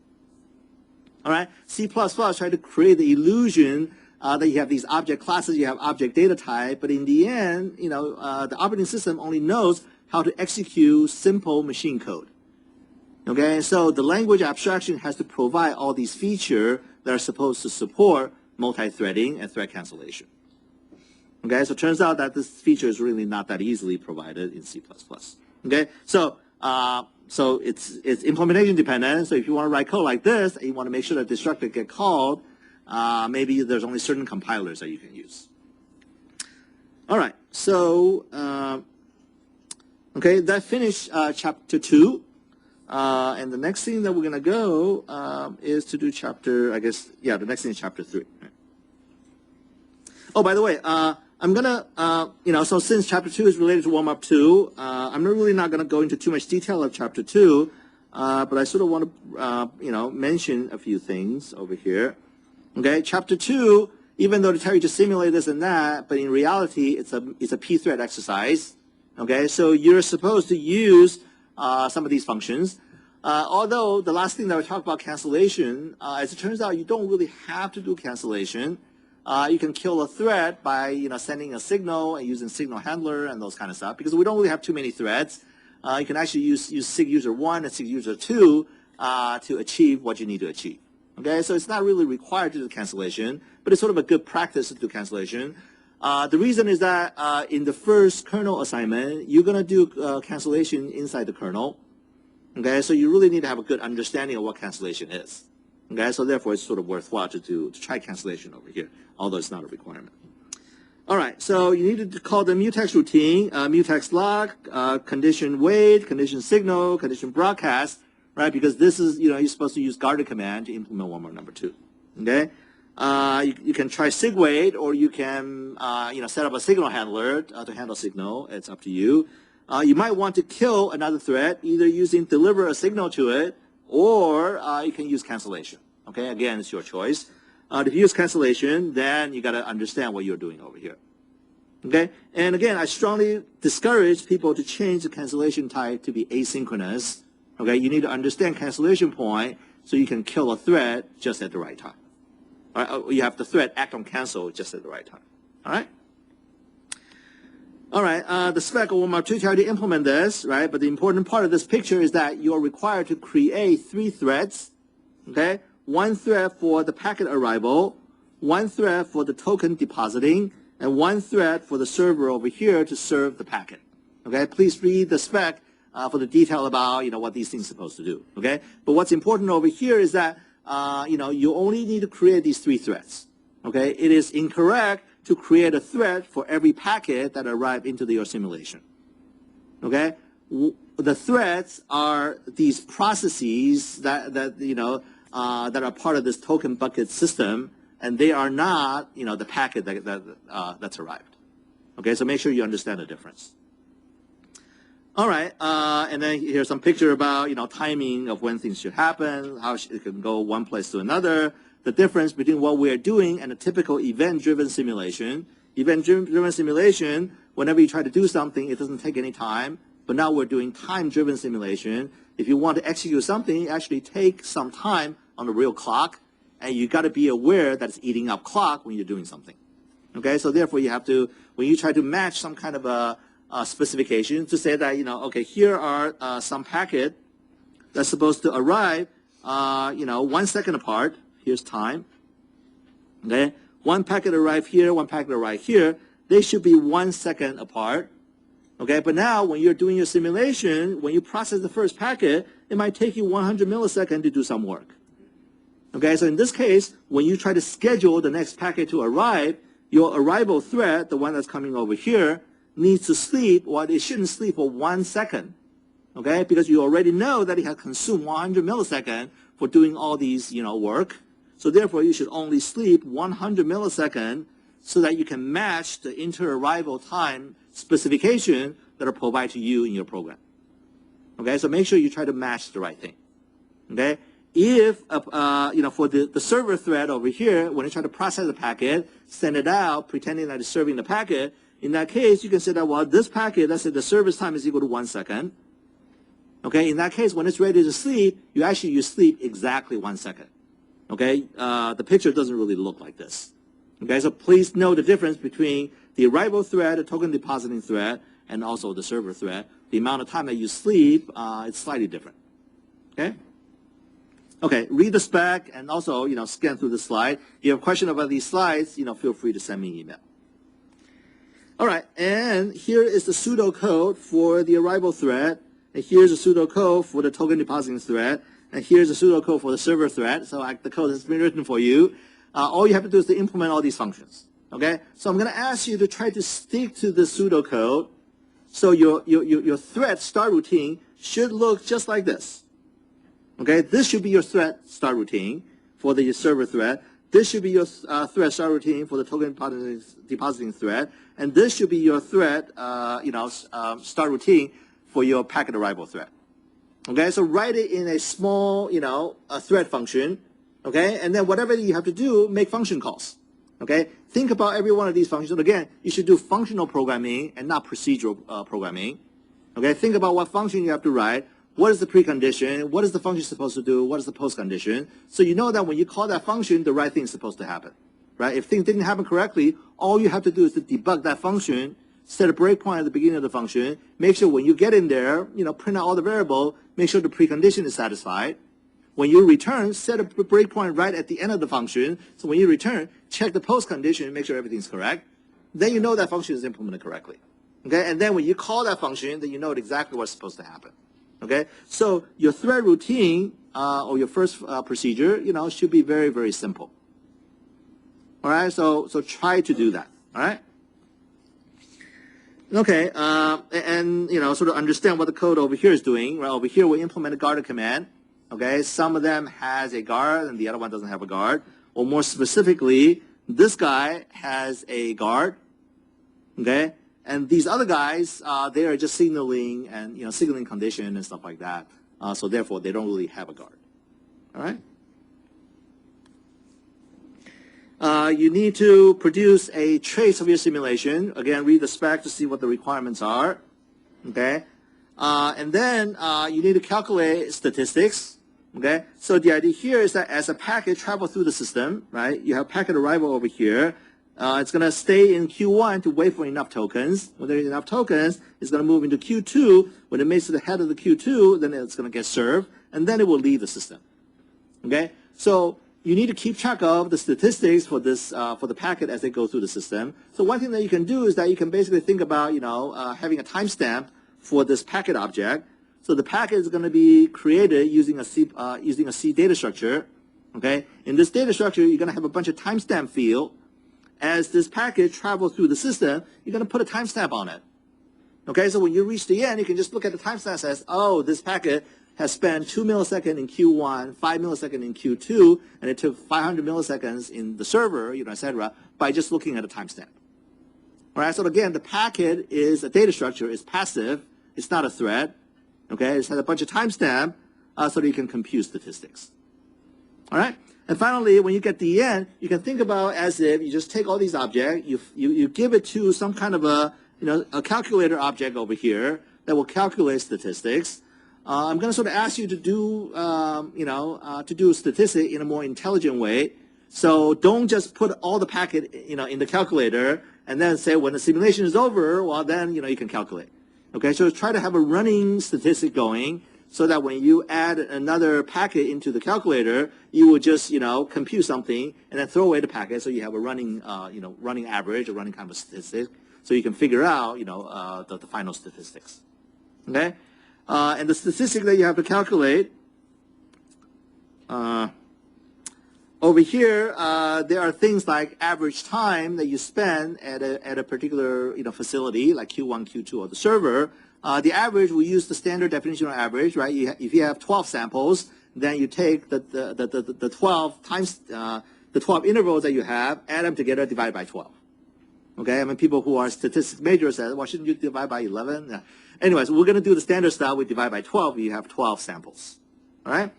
All right, C++ try to create the illusion that you have these object classes, you have object data type, but in the end, the operating system only knows how to execute simple machine code. Okay, so the language abstraction has to provide all these features that are supposed to support multi-threading and thread cancellation. Okay, so it turns out that this feature is really not that easily provided in C++. Okay, so it's implementation dependent. So if you want to write code like this, and you want to make sure that destructor get called, maybe there's only certain compilers that you can use. All right, so okay, that finished chapter 2, and the next thing that we're gonna go is to do the next thing is chapter 3. Right. Oh, by the way, I'm gonna so since chapter 2 is related to warm-up 2, I'm really not gonna go into too much detail of chapter 2. but I sort of want to, mention a few things over here. Okay, chapter 2, even though they tell you to simulate this and that, but in reality, it's a p-thread exercise. Okay, so you're supposed to use some of these functions. Although the last thing that we talked about cancellation, as it turns out, you don't really have to do cancellation. You can kill a thread by sending a signal and using signal handler and those kind of stuff, because we don't really have too many threads. You can actually use sig user 1 and sig user 2 to achieve what you need to achieve. Okay, so it's not really required to do cancellation, but it's sort of a good practice to do cancellation. The reason is that in the first kernel assignment, you're going to do cancellation inside the kernel. Okay, so you really need to have a good understanding of what cancellation is. Okay, so therefore it's sort of worthwhile to try cancellation over here, although it's not a requirement. All right, so you need to call the mutex routine, mutex log, condition wait, condition signal, condition broadcast, right? Because this is, you're supposed to use guarded command to implement one more number 2. Okay, you can try sig wait, or you can, set up a signal handler to handle signal. It's up to you. You might want to kill another thread, either using deliver a signal to it, or you can use cancellation. Okay, again, it's your choice. If you use cancellation, then you got to understand what you're doing over here. Okay, and again, I strongly discourage people to change the cancellation type to be asynchronous. Okay, you need to understand cancellation point so you can kill a thread just at the right time. All right, you have the thread act on cancel just at the right time. All right. All right, the spec will tell you to implement this, right? But the important part of this picture is that you are required to create 3 threads, okay? 1 thread for the packet arrival, 1 thread for the token depositing, and 1 thread for the server over here to serve the packet. Okay, please read the spec for the detail about what these things are supposed to do. Okay, but what's important over here is that you only need to create these 3 threads. Okay, it is incorrect to create a thread for every packet that arrives into your simulation. Okay, the threads are these processes that are part of this token bucket system, and they are not the packet that's arrived. Okay, so make sure you understand the difference. All right, and then here's some picture about timing of when things should happen, how it can go one place to another. The difference between what we are doing and a typical event-driven simulation. Event-driven simulation, whenever you try to do something, it doesn't take any time. But now we're doing time-driven simulation. If you want to execute something, it actually takes some time on the real clock, and you got to be aware that it's eating up clock when you're doing something. Okay, so therefore you have to, when you try to match some kind of a specification to say that, okay, here are some packet that's supposed to arrive, 1 second apart. Here's time. Okay, 1 packet arrive here, 1 packet arrive here. They should be 1 second apart. Okay, but now when you're doing your simulation, when you process the first packet, it might take you 100 milliseconds to do some work. Okay, so in this case, when you try to schedule the next packet to arrive, your arrival thread, the one that's coming over here, needs to sleep, or it shouldn't sleep for 1 second. Okay, because you already know that it has consumed 100 milliseconds for doing all these, work. So therefore, you should only sleep 100 milliseconds so that you can match the inter-arrival time specification that are provided to you in your program. Okay, so make sure you try to match the right thing. Okay, if for the server thread over here, when you try to process the packet, send it out, pretending that it's serving the packet, in that case, you can say that, well, this packet, let's say the service time is equal to 1 second. Okay, in that case, when it's ready to sleep, you sleep exactly 1 second. Okay, the picture doesn't really look like this. Okay, so please know the difference between the arrival thread, the token depositing thread, and also the server thread. The amount of time that you sleep, it's slightly different. Okay? Okay, read the spec and also, scan through the slide. If you have a question about these slides, feel free to send me an email. All right, and here is the pseudocode for the arrival thread, and here's the pseudocode for the token depositing thread, and here's the pseudocode for the server thread. So the code has been written for you. All you have to do is to implement all these functions. Okay, so I'm going to ask you to try to stick to the pseudocode. So your thread start routine should look just like this. Okay, this should be your thread start routine for the server thread. This should be your thread start routine for the token depositing thread, and this should be your thread, start routine for your packet arrival thread. Okay, so write it in a small, a thread function. Okay, and then whatever you have to do, make function calls. Okay, think about every one of these functions. And again, you should do functional programming and not procedural programming. Okay, think about what function you have to write. What is the precondition? What is the function supposed to do? What is the postcondition? So you know that when you call that function, the right thing is supposed to happen, right? If things didn't happen correctly, all you have to do is to debug that function, set a breakpoint at the beginning of the function, make sure when you get in there, print out all the variable, make sure the precondition is satisfied. When you return, set a breakpoint right at the end of the function. So when you return, check the postcondition, make sure everything's correct. Then you know that function is implemented correctly. Okay, and then when you call that function, then you know exactly what's supposed to happen. Okay, so your thread routine or your first procedure, should be very, very simple. All right, so try to do that. All right. Okay, and sort of understand what the code over here is doing. Right over here, we implement a guard command. Okay, some of them has a guard and the other one doesn't have a guard. Or more specifically, this guy has a guard. Okay. And these other guys, they are just signaling and signaling condition and stuff like that. So therefore, they don't really have a guard. All right. You need to produce a trace of your simulation. Again, read the spec to see what the requirements are. Okay. And then you need to calculate statistics. Okay. So the idea here is that as a packet travels through the system, right? You have packet arrival over here. It's going to stay in Q1 to wait for enough tokens. When there's enough tokens, it's going to move into Q2. When it makes to the head of the Q2, then it's going to get served, and then it will leave the system. Okay? So you need to keep track of the statistics for this for the packet as they go through the system. So one thing that you can do is that you can basically think about having a timestamp for this packet object. So the packet is going to be created using a C data structure. Okay? In this data structure, you're going to have a bunch of timestamp field. As this packet travels through the system, you're going to put a timestamp on it. Okay, so when you reach the end, you can just look at the timestamp and says, oh, this packet has spent 2 milliseconds in Q1, 5 milliseconds in Q2, and it took 500 milliseconds in the server, etc., by just looking at a timestamp. All right, so again, the packet is a data structure, it's passive, it's not a thread. Okay, it has a bunch of timestamp so that you can compute statistics. All right. And finally, when you get to the end, you can think about as if you just take all these objects, you give it to some kind of a calculator object over here that will calculate statistics. I'm going to sort of ask you to do to do a statistic in a more intelligent way. So don't just put all the packet in the calculator and then say when the simulation is over, well then you can calculate. Okay, so try to have a running statistic going, so that when you add another packet into the calculator, you would just, compute something and then throw away the packet, so you have a running, running average or running kind of statistic, so you can figure out, the final statistics. Okay, and the statistic that you have to calculate over here, there are things like average time that you spend at a particular facility like Q1, Q2 of the server. The average, we use the standard definition of average, right? If you have 12 samples, then you take the 12 times the 12 intervals that you have, add them together, divide by 12. Okay, I mean people who are statistics majors say, well, shouldn't you divide by 11? Yeah. Anyways, we're going to do the standard style. We divide by 12. You have 12 samples. All right.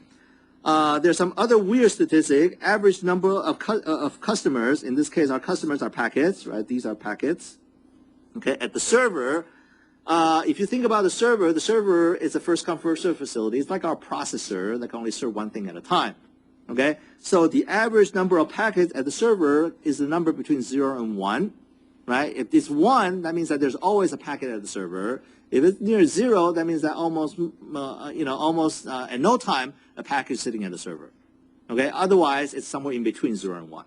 There's some other weird statistic. Average number of customers. In this case, our customers are packets, right? These are packets. Okay, at the server. If you think about the server is a first-come, first-served facility. It's like our processor that can only serve one thing at a time. Okay? So the average number of packets at the server is the number between 0 and 1. Right? If it's 1, that means that there's always a packet at the server. If it's near 0, that means that almost at no time, a packet is sitting at the server. Okay? Otherwise, it's somewhere in between 0 and 1.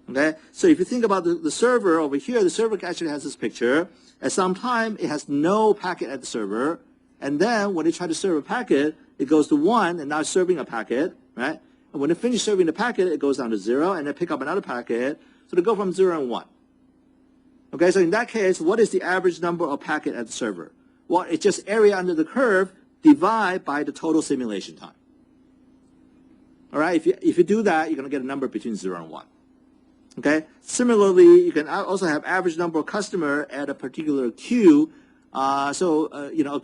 Okay? So if you think about the server over here, the server actually has this picture. At some time, it has no packet at the server. And then when it tries to serve a packet, it goes to 1, and now it's serving a packet, right? And when it finishes serving the packet, it goes down to 0, and then pick up another packet. So they go from 0 and 1. Okay, so in that case, what is the average number of packet at the server? Well, it's just area under the curve divided by the total simulation time. All right, if you do that, you're going to get a number between 0 and 1. Okay. Similarly, you can also have average number of customer at a particular queue. A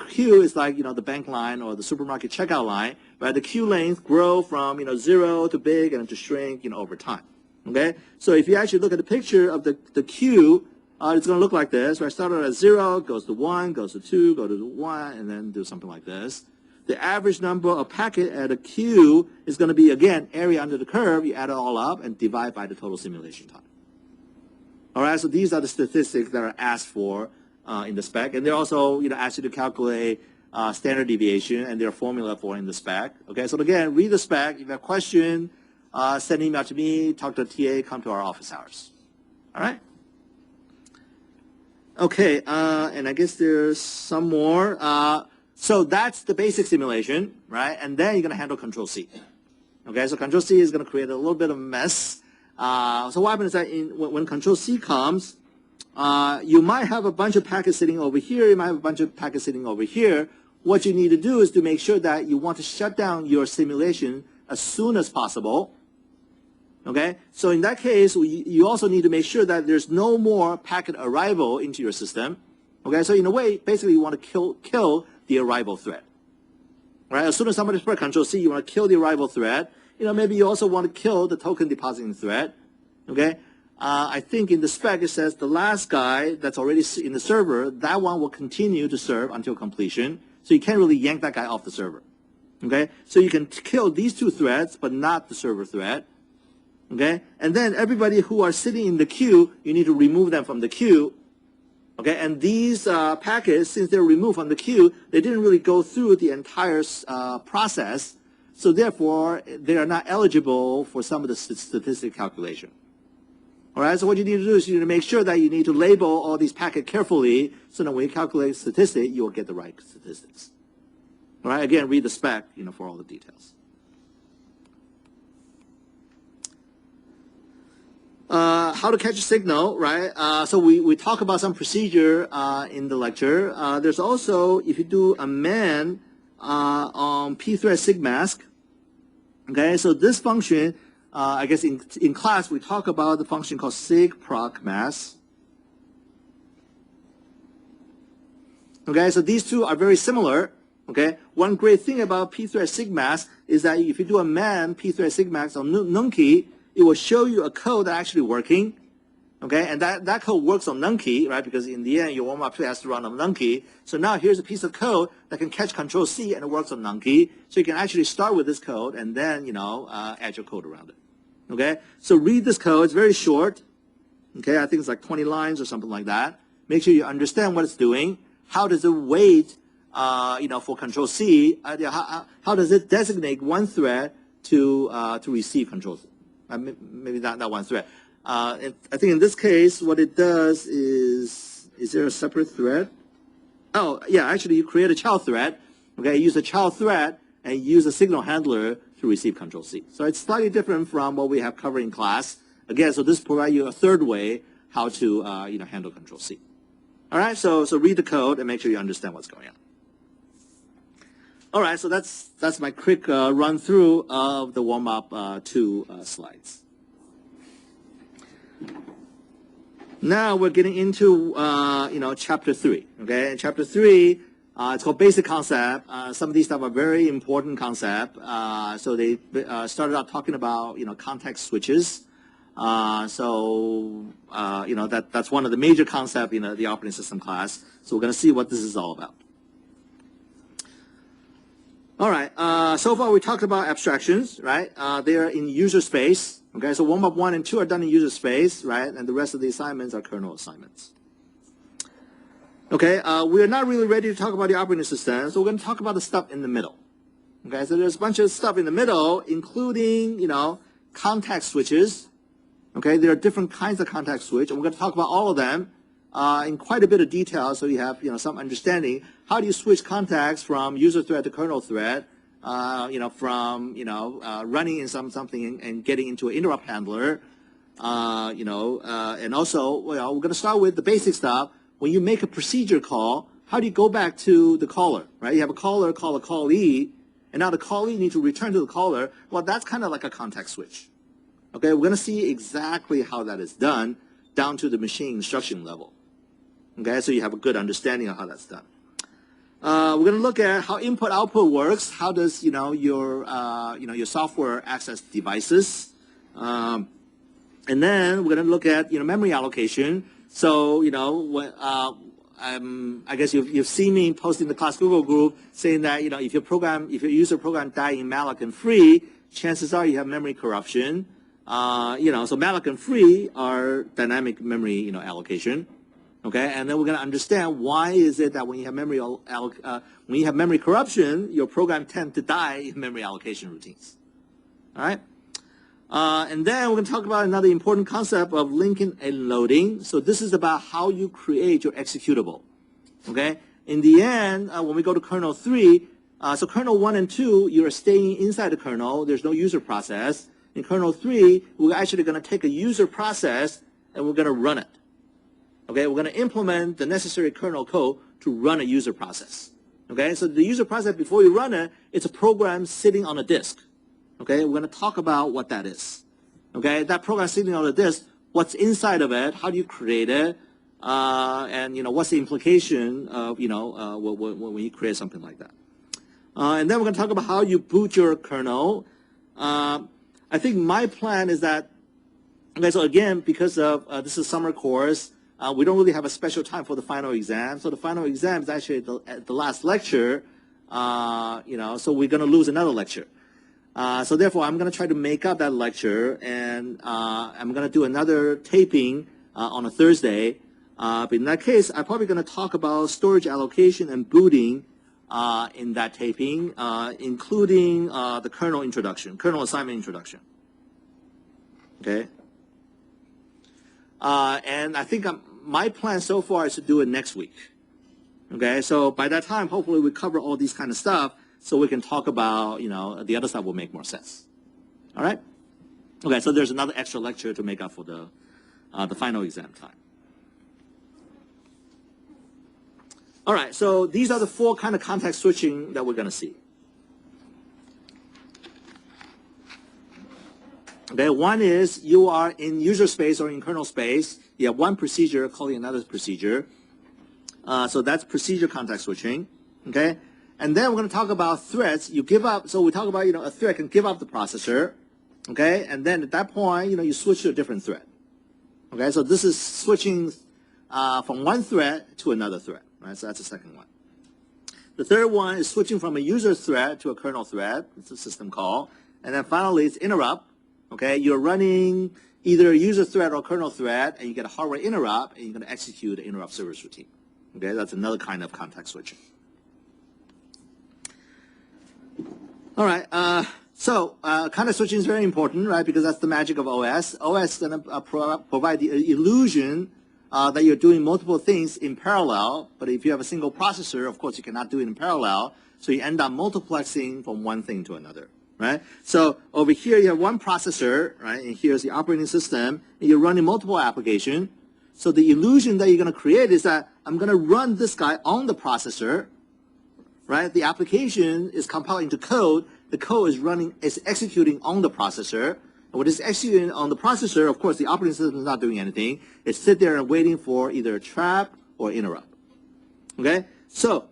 queue is like, the bank line or the supermarket checkout line, right? The queue length grow from, 0 to big and to shrink, over time. Okay? So if you actually look at the picture of the queue, it's going to look like this, right? Started at 0, goes to 1, goes to 2, go to 1, and then do something like this. The average number of packet at a queue is going to be, again, area under the curve. You add it all up and divide by the total simulation time. All right, so these are the statistics that are asked for in the spec. And they're also, asked you to calculate standard deviation, and there are formula for in the spec. Okay, so again, read the spec. If you have a question, send an email to me, talk to a TA, come to our office hours. All right? Okay, and I guess there's some more. So that's the basic simulation, right? And then you're going to handle Control C. Okay, so Control C is going to create a little bit of a mess. So what happens is that when Control C comes, you might have a bunch of packets sitting over here. You might have a bunch of packets sitting over here. What you need to do is to make sure that you want to shut down your simulation as soon as possible. Okay, so in that case, you also need to make sure that there's no more packet arrival into your system. Okay, so in a way, basically you want to kill the arrival thread. Right, as soon as somebody press Control C, you want to kill the arrival thread. Maybe you also want to kill the token depositing thread. Okay, I think in the spec it says the last guy that's already in the server, that one will continue to serve until completion. So you can't really yank that guy off the server. Okay, so you can kill these two threads, but not the server thread. Okay, and then everybody who are sitting in the queue, you need to remove them from the queue. Okay, and these packets, since they're removed from the queue, they didn't really go through the entire process, so therefore they are not eligible for some of the statistic calculation. All right, so what you need to do is you need to make sure that you need to label all these packets carefully, so that when you calculate statistic, you will get the right statistics. All right, again, read the spec, for all the details. How to catch a signal, right? So we talk about some procedure in the lecture. There's also, if you do a man on pthread sigmask, okay, so this function, I guess in class we talk about the function called sigprocmask. Okay, so these two are very similar. Okay, one great thing about pthread sigmask is that if you do a man pthread sigmask on nunkey, it will show you a code that's actually working, okay? And that code works on nunkey, right? Because in the end, your warm-up has to run on nunkey. So now here's a piece of code that can catch Control C and it works on nunkey. So you can actually start with this code and then, add your code around it, okay? So read this code. It's very short, okay? I think it's like 20 lines or something like that. Make sure you understand what it's doing. How does it wait, for Control C? How does it designate one thread to receive Control C? Maybe not one thread. I think in this case, what it does is there a separate thread? Oh, yeah, actually you create a child thread. Okay, use a child thread and use a signal handler to receive Control C. So it's slightly different from what we have covered in class. Again, so this provides you a third way how to handle Control C. All right, so read the code and make sure you understand what's going on. All right, so that's my quick run through of the warm-up 2 slides. Now we're getting into chapter 3. Okay, in chapter 3, it's called basic concept. Some of these stuff are very important concept. So they started out talking about context switches. That's one of the major concepts in the operating system class. So we're going to see what this is all about. All right, so far we talked about abstractions, right? They are in user space. Okay, so warm-up 1 and 2 are done in user space, right? And the rest of the assignments are kernel assignments. Okay, we're not really ready to talk about the operating system, so we're going to talk about the stuff in the middle. Okay, so there's a bunch of stuff in the middle, including, context switches. Okay, there are different kinds of context switch, and we're going to talk about all of them in quite a bit of detail, so you have some understanding. How do you switch contacts from user thread to kernel thread? From running in something and getting into an interrupt handler. And also we're going to start with the basic stuff. When you make a procedure call, how do you go back to the caller? Right? You have a caller call a callee, and now the callee needs to return to the caller. Well, that's kind of like a context switch. Okay, we're going to see exactly how that is done down to the machine instruction level. Okay, so you have a good understanding of how that's done. We're going to look at how input-output works. How does your software access devices? And then we're going to look at memory allocation. So when, I guess you've seen me posting the class Google group saying that if your user program die in malloc and free, chances are you have memory corruption. So malloc and free are dynamic memory allocation. Okay, and then we're going to understand why is it that when you have memory corruption, your program tend to die in memory allocation routines. All right, and then we're going to talk about another important concept of linking and loading. So this is about how you create your executable. Okay, in the end, when we go to kernel 3, so kernel 1 and 2, you're staying inside the kernel. There's no user process. In kernel 3, we're actually going to take a user process and we're going to run it. Okay, we're going to implement the necessary kernel code to run a user process. Okay, so the user process, before you run it, it's a program sitting on a disk. Okay, we're going to talk about what that is. Okay, that program sitting on a disk, what's inside of it, how do you create it, and what's the implication of when you create something like that. And then we're going to talk about how you boot your kernel. I think my plan is that, okay, so again, because of this is a summer course, we don't really have a special time for the final exam. So the final exam is actually at the last lecture, so we're going to lose another lecture. So therefore, I'm going to try to make up that lecture, and I'm going to do another taping on a Thursday. But in that case, I'm probably going to talk about storage allocation and booting in that taping, including the kernel introduction, kernel assignment introduction. Okay. And I think my plan so far is to do it next week. Okay, so by that time, hopefully we cover all these kind of stuff so we can talk about, the other stuff will make more sense. All right? Okay, so there's another extra lecture to make up for the final exam time. All right, so these are the 4 kind of context switching that we're going to see. Okay, one is you are in user space or in kernel space. You have one procedure calling another procedure. So that's procedure context switching. Okay, and then we're going to talk about threads. You give up. So we talk about a thread can give up the processor. Okay, and then at that point you switch to a different thread. Okay, so this is switching from one thread to another thread. Right, so that's the second one. The third one is switching from a user thread to a kernel thread. It's a system call. And then finally, it's interrupt. Okay, you're running either a user thread or kernel thread, and you get a hardware interrupt, and you're going to execute the interrupt service routine. Okay, that's another kind of context switching. All right, so context switching is very important, right, because that's the magic of OS. OS is going to provide the illusion that you're doing multiple things in parallel, but if you have a single processor, of course, you cannot do it in parallel, so you end up multiplexing from one thing to another. Right? So over here you have one processor, right? And here's the operating system, and you're running multiple applications. So the illusion that you're going to create is that I'm going to run this guy on the processor, right? The application is compiled into code. The code is executing on the processor. And what is executing on the processor, of course, the operating system is not doing anything. It's sit there and waiting for either a trap or interrupt. Okay? So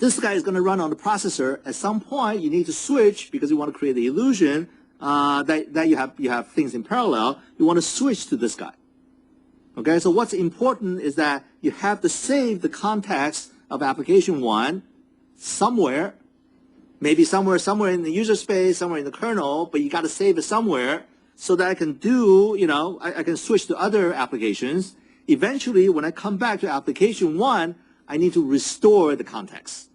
this guy is going to run on the processor. At some point, you need to switch because you want to create the illusion that you have things in parallel. You want to switch to this guy. Okay, so what's important is that you have to save the context of application 1 somewhere, maybe somewhere in the user space, somewhere in the kernel, but you got to save it somewhere so that I can do, I can switch to other applications. Eventually, when I come back to application 1, I need to restore the context.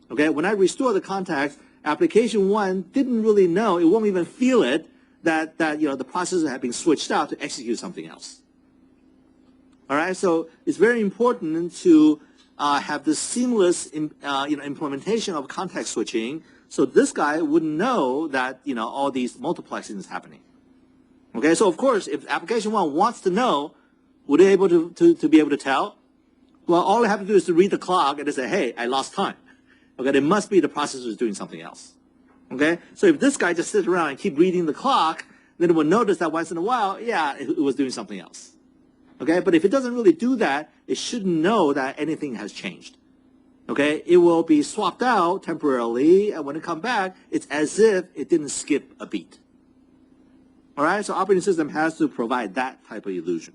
Okay, when I restore the context, application 1 didn't really know, it won't even feel it, that the processor had been switched out to execute something else. All right, so it's very important to have this seamless implementation of context switching, so this guy wouldn't know that all these multiplexing is happening. Okay, so of course, if application 1 wants to know, would it able to be able to tell? Well, all I have to do is to read the clock and to say, hey, I lost time. Okay, it must be the processor is doing something else. Okay, so if this guy just sits around and keep reading the clock, then it will notice that once in a while, yeah, it was doing something else. Okay, but if it doesn't really do that, it shouldn't know that anything has changed. Okay, it will be swapped out temporarily, and when it comes back, it's as if it didn't skip a beat. All right, so operating system has to provide that type of illusion.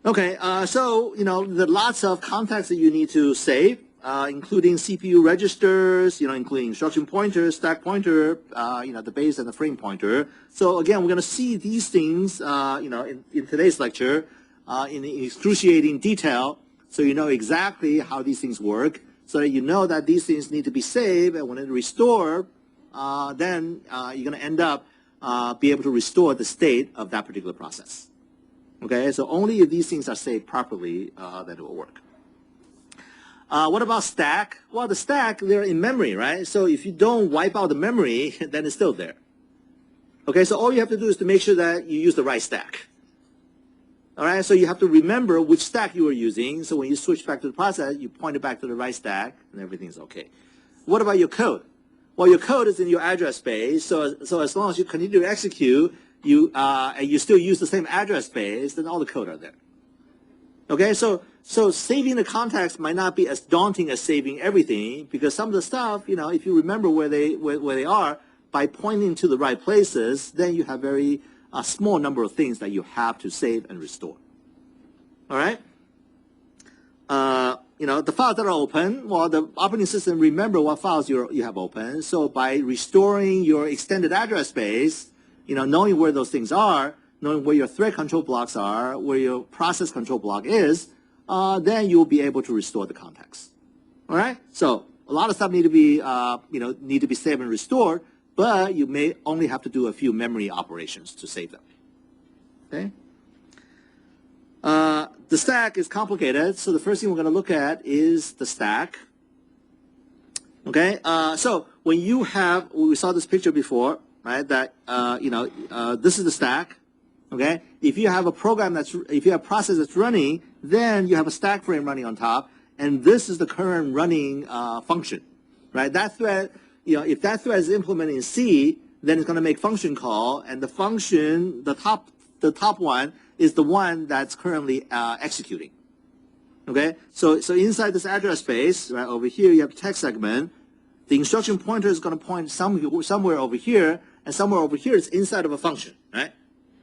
Okay, so there are lots of context that you need to save, including CPU registers, including instruction pointer, stack pointer, the base and the frame pointer. So again, we're going to see these things, in today's lecture, in excruciating detail, so you know exactly how these things work, so that you know that these things need to be saved, and when it restores, then you're going to end up be able to restore the state of that particular process. Okay, so only if these things are saved properly, that it will work. What about stack? Well, the stack, they're in memory, right? So if you don't wipe out the memory, then it's still there. Okay, so all you have to do is to make sure that you use the right stack. All right, so you have to remember which stack you were using. So when you switch back to the process, you point it back to the right stack, and everything's okay. What about your code? Well, your code is in your address space. So as long as you continue to execute, and you still use the same address space, then all the code are there. Okay, so saving the context might not be as daunting as saving everything, because some of the stuff, if you remember where they are, by pointing to the right places, then you have very small number of things that you have to save and restore. All right? The files that are open, well, the operating system remember what files you have open. So by restoring your extended address space, knowing where those things are, knowing where your thread control blocks are, where your process control block is, then you'll be able to restore the context. All right? So a lot of stuff need to be, saved and restored, but you may only have to do a few memory operations to save them. Okay? The stack is complicated, so the first thing we're going to look at is the stack. Okay? So when you have, we saw this picture before, right? That this is the stack. Okay? If you have a program if you have a process that's running, then you have a stack frame running on top, and this is the current running function, right? That thread, if that thread is implemented in C, then it's going to make function call, and the function, the top one is the one that's currently executing. Okay? So inside this address space, right over here, you have text segment. The instruction pointer is going to point somewhere over here, and somewhere over here is inside of a function, right?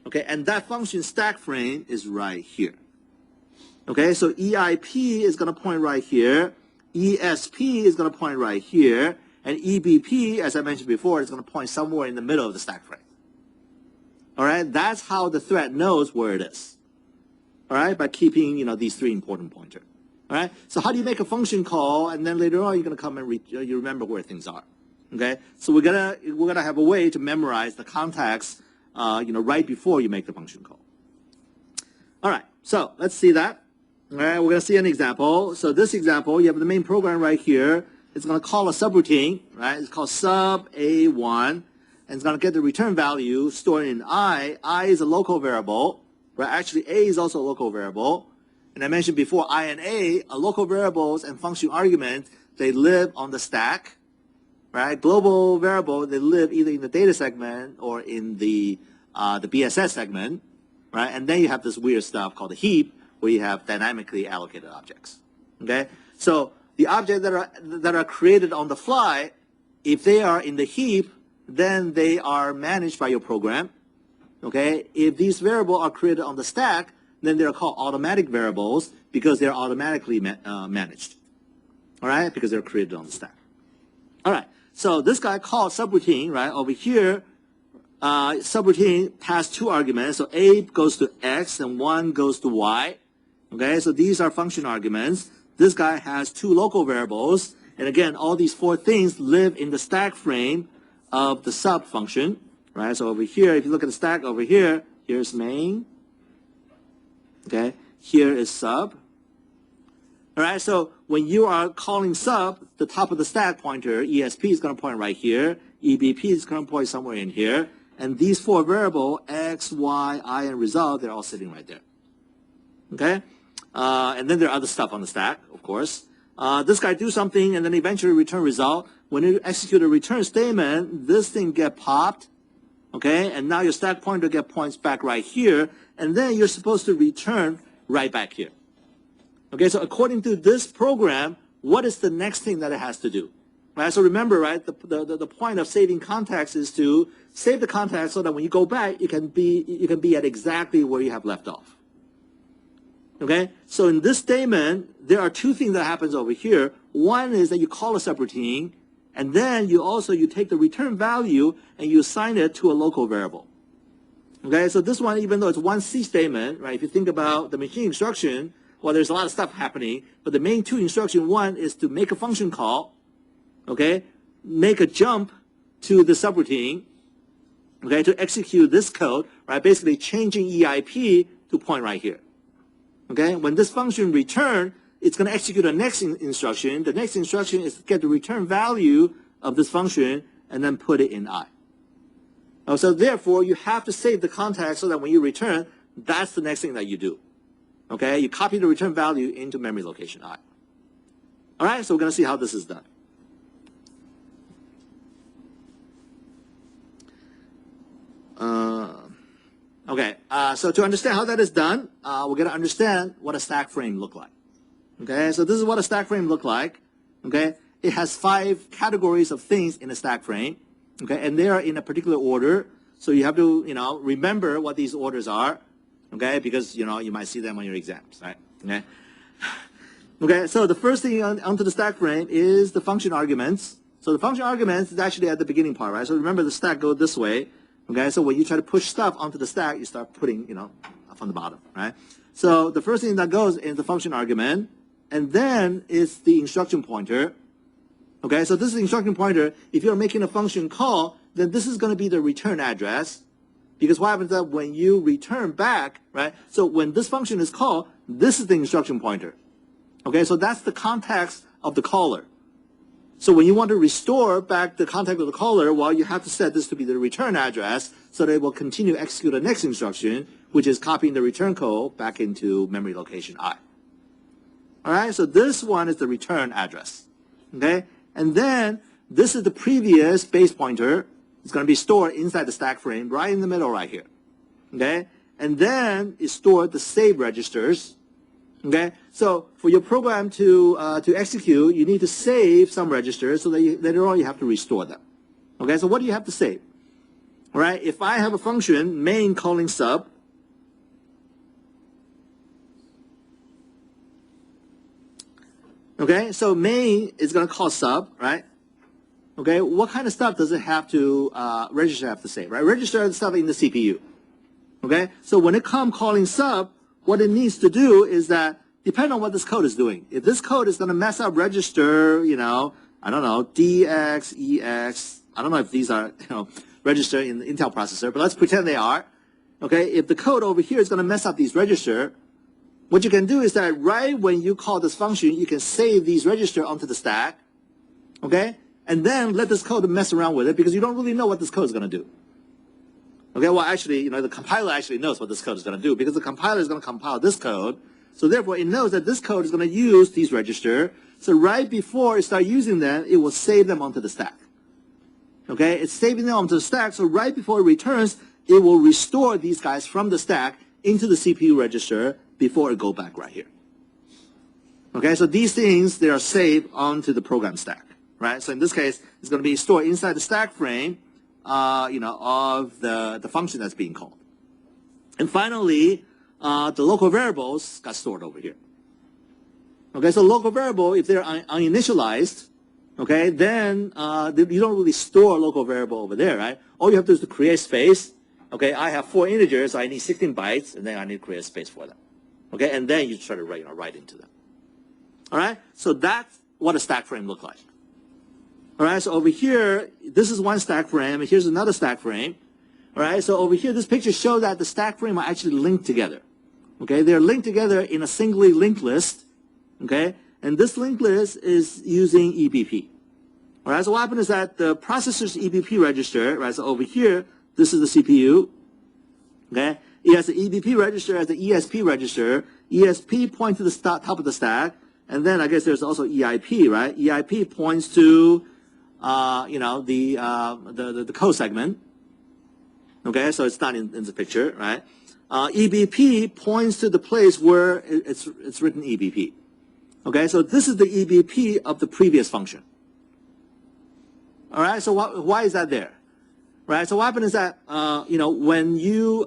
Okay, and that function stack frame is right here. Okay, so EIP is going to point right here, ESP is going to point right here, and EBP, as I mentioned before, is going to point somewhere in the middle of the stack frame. All right, that's how the thread knows where it is. All right, by keeping these three important pointers. All right, so how do you make a function call, and then later on you're going to come and you remember where things are. Okay, so we're gonna have a way to memorize the context, right before you make the function call. All right, so let's see that. All right, we're gonna see an example. So this example, you have the main program right here. It's gonna call a subroutine, right? It's called sub A1, and it's gonna get the return value stored in I. I is a local variable, right? Actually, A is also a local variable. And I mentioned before, I and A are local variables and function arguments. They live on the stack. Right? Global variable, they live either in the data segment or in the BSS segment, right? And then you have this weird stuff called a heap, where you have dynamically allocated objects. Okay? So the objects that are created on the fly, if they are in the heap, then they are managed by your program. Okay? If these variables are created on the stack, then they're called automatic variables because they're automatically managed. All right? Because they're created on the stack. All right. So this guy called subroutine, right? Over here, subroutine has two arguments. So A goes to X and 1 goes to Y. Okay, so these are function arguments. This guy has two local variables. And again, all these four things live in the stack frame of the sub function, right? So over here, if you look at the stack over here, here's main. Okay, here is sub. All right, so when you are calling sub, the top of the stack pointer, ESP, is going to point right here. EBP is going to point somewhere in here. And these four variables, X, Y, I, and result, they're all sitting right there. Okay? And then there are other stuff on the stack, of course. This guy do something and then eventually return result. When you execute a return statement, this thing get popped. Okay, and now your stack pointer get points back right here, and then you're supposed to return right back here. Okay, so according to this program, what is the next thing that it has to do? Right, so remember, right, the point of saving context is to save the context so that when you go back, you can be at exactly where you have left off. Okay, so in this statement, there are two things that happens over here. One is that you call a subroutine, and then you take the return value and you assign it to a local variable. Okay, so this one, even though it's one C statement, right, if you think about the machine instruction, well, there's a lot of stuff happening, but the main two instruction, one is to make a function call, okay, make a jump to the subroutine, okay, to execute this code, right, basically changing EIP to point right here. Okay, when this function return, it's going to execute the next instruction. The next instruction is to get the return value of this function and then put it in I. So therefore, you have to save the context so that when you return, that's the next thing that you do. Okay, you copy the return value into memory location I. All right, so we're going to see how this is done. Okay, so to understand how that is done, we're going to understand what a stack frame look like. Okay, so this is what a stack frame look like. Okay, it has 5 categories of things in a stack frame. Okay, and they are in a particular order. So you have to, remember what these orders are. Okay, because, you might see them on your exams, right? Okay. Okay, so the first thing onto the stack frame is the function arguments. So the function arguments is actually at the beginning part, right? So remember the stack goes this way. Okay, so when you try to push stuff onto the stack, you start putting, up on the bottom, right? So the first thing that goes is the function argument, and then it's the instruction pointer. Okay, so this is the instruction pointer. If you're making a function call, then this is going to be the return address, because what happens is that when you return back, right? So when this function is called, this is the instruction pointer. Okay, so that's the context of the caller. So when you want to restore back the context of the caller, well, you have to set this to be the return address so that it will continue to execute the next instruction, which is copying the return code back into memory location I. All right, so this one is the return address. Okay, and then this is the previous base pointer. It's going to be stored inside the stack frame right in the middle right here. Okay, and then it's stored the save registers. Okay, so for your program to execute, you need to save some registers so that later on you have to restore them. Okay, so what do you have to save? All right, if I have a function, main calling sub, okay, so main is going to call sub, right? Okay, what kind of stuff does it have to, register have to save, right? Register stuff in the CPU. Okay, so when it comes calling sub, what it needs to do is that, depending on what this code is doing, if this code is going to mess up register, I don't know, DX, EX, I don't know if these are, register in the Intel processor, but let's pretend they are. Okay, if the code over here is going to mess up these register, what you can do is that right when you call this function, you can save these register onto the stack, okay, and then let this code mess around with it because you don't really know what this code is going to do. Okay, well, actually, the compiler actually knows what this code is going to do because the compiler is going to compile this code. So therefore, it knows that this code is going to use these register. So right before it starts using them, it will save them onto the stack. Okay, it's saving them onto the stack. So right before it returns, it will restore these guys from the stack into the CPU register before it go back right here. Okay, so these things, they are saved onto the program stack, right? So in this case, it's going to be stored inside the stack frame, of the function that's being called. And finally, the local variables got stored over here. Okay, so local variable, if they're uninitialized, okay, then you don't really store local variable over there, right? All you have to do is to create space. Okay, I have 4 integers, so I need 16 bytes, and then I need to create a space for them. Okay, and then you try to write into them. All right, so that's what a stack frame looks like. All right, so over here, this is one stack frame, and here's another stack frame. All right, so over here, this picture shows that the stack frame are actually linked together. Okay, they're linked together in a singly linked list. Okay, and this linked list is using EBP. All right, so what happened is that the processor's EBP register, right, so over here, this is the CPU. Okay, it has the EBP register as the ESP register. ESP points to the top of the stack, and then I guess there's also EIP, right? EIP points to, the code segment. Okay, so it's not in the picture, right? EBP points to the place where it's written EBP. Okay, so this is the EBP of the previous function. All right, so why is that there? Right, so what happens is that, when you,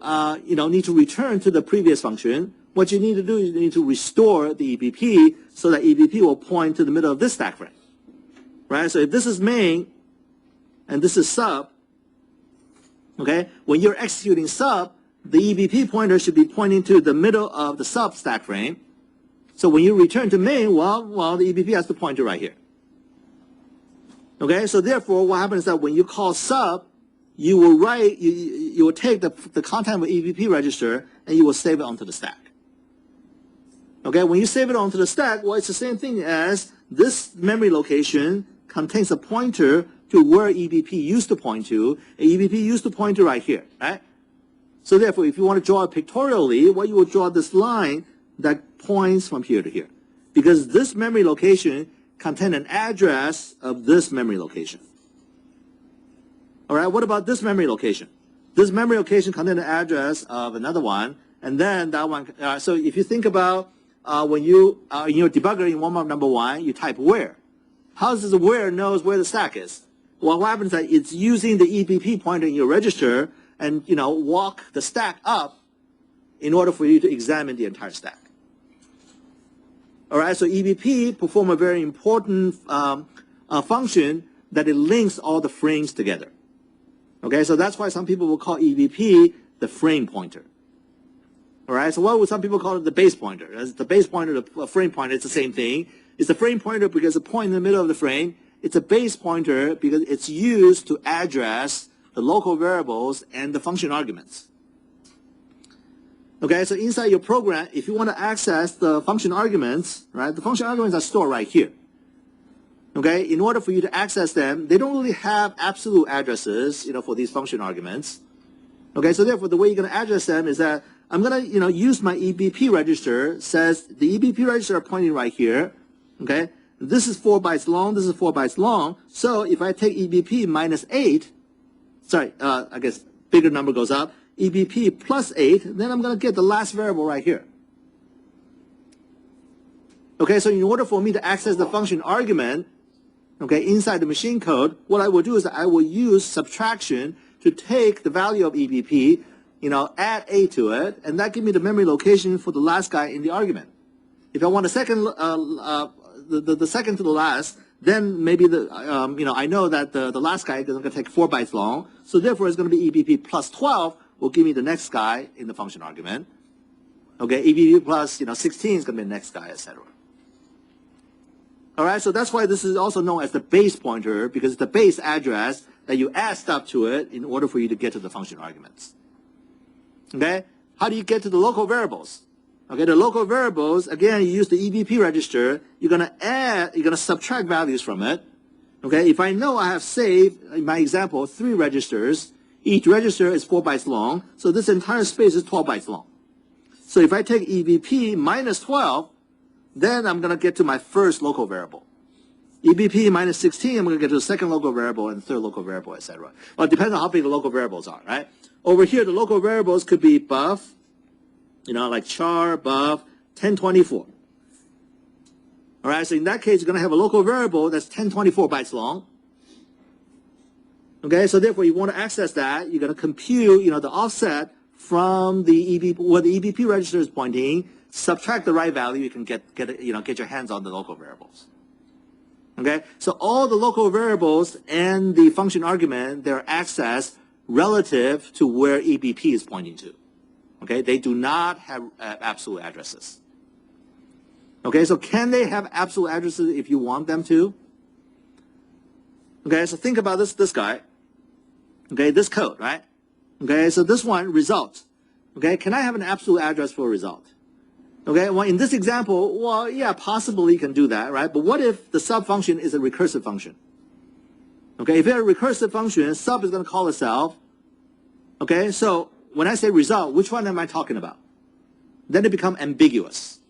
need to return to the previous function, what you need to do is you need to restore the EBP so that EBP will point to the middle of this stack frame. Right, so if this is main and this is sub, okay, when you're executing sub, the EBP pointer should be pointing to the middle of the sub stack frame. So when you return to main, well, the EBP has to point to right here. Okay, so therefore, what happens is that when you call sub, you will write, you will take the content of EBP register and you will save it onto the stack. Okay, when you save it onto the stack, well, it's the same thing as this memory location contains a pointer to where EBP used to point to. And EBP used to point to right here, right? So therefore, if you want to draw it pictorially, well, you will draw this line that points from here to here. Because this memory location contains an address of this memory location. All right, what about this memory location? This memory location contains an address of another one, and then that one, so if you think about when you, in your debugger in warm-up number 1, you type where. How does the where knows where the stack is? Well, what happens is that it's using the EBP pointer in your register and, walk the stack up in order for you to examine the entire stack. All right, so EBP perform a very important function that it links all the frames together. Okay, so that's why some people will call EBP the frame pointer. All right, so what would some people call it? The base pointer. As the base pointer, the frame pointer, it's the same thing. It's the frame pointer because the point in the middle of the frame. It's a base pointer because it's used to address the local variables and the function arguments. Okay, so inside your program, if you want to access the function arguments, right, the function arguments are stored right here. Okay, in order for you to access them, they don't really have absolute addresses, for these function arguments. Okay, so therefore, the way you're going to address them is that I'm going to, use my EBP register, says the EBP register are pointing right here. Okay, this is 4 bytes long, this is 4 bytes long. So if I take EBP minus 8, sorry, I guess bigger number goes up, EBP plus 8, then I'm going to get the last variable right here. Okay, so in order for me to access the function argument, okay, inside the machine code, what I will do is I will use subtraction to take the value of EBP, add 8 to it, and that gives me the memory location for the last guy in the argument. If I want a second, the second to the last, then maybe I know that the last guy is going to take 4 bytes long, so therefore it's going to be EBP plus 12 will give me the next guy in the function argument. Okay, EBP plus 16 is going to be the next guy, etc. All right, so that's why this is also known as the base pointer, because it's the base address that you add stuff to it in order for you to get to the function arguments. Okay, how do you get to the local variables? Okay, the local variables, again, you use the EBP register. You're going to subtract values from it. Okay, if I know I have saved, in my example, 3 registers, each register is 4 bytes long, so this entire space is 12 bytes long. So if I take EBP minus 12, then I'm going to get to my first local variable. EBP minus 16, I'm going to get to the second local variable and third local variable, etc. Well, it depends on how big the local variables are, right? Over here, the local variables could be buff, like char, buff, 1024. All right, so in that case, you're going to have a local variable that's 1024 bytes long. Okay, so therefore, you want to access that. You're going to compute, the offset from the EBP, where the EBP register is pointing, subtract the right value, you can get your hands on the local variables. Okay, so all the local variables and the function argument, they're accessed relative to where EBP is pointing to. Okay, they do not have absolute addresses. Okay, so can they have absolute addresses if you want them to? Okay, so think about this guy. Okay, this code, right? Okay, so this one, result. Okay, can I have an absolute address for a result? Okay, well, in this example, well, yeah, possibly you can do that, right? But what if the sub function is a recursive function? Okay, if it's a recursive function, sub is going to call itself. Okay, so when I say result, which one am I talking about? Then it becomes ambiguous,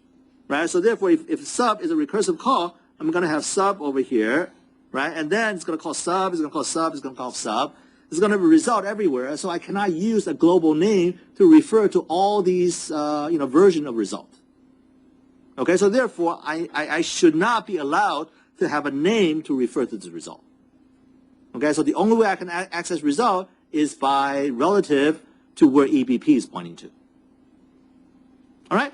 right? So therefore, if sub is a recursive call, I'm going to have sub over here, right? And then it's going to call sub, it's going to call sub, it's going to call sub. There's going to be a result everywhere, so I cannot use a global name to refer to all these version of result. Okay, so therefore, I should not be allowed to have a name to refer to the result. Okay, so the only way I can access result is by relative to where EBP is pointing to. All right,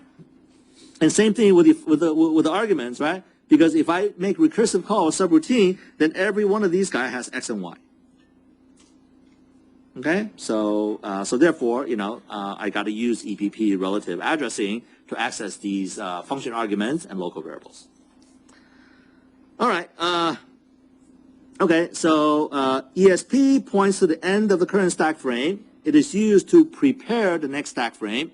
and same thing with the arguments, right? Because if I make recursive call subroutine, then every one of these guys has X and Y. Okay, so therefore, I got to use EBP relative addressing to access these function arguments and local variables. All right. Okay, so ESP points to the end of the current stack frame. It is used to prepare the next stack frame.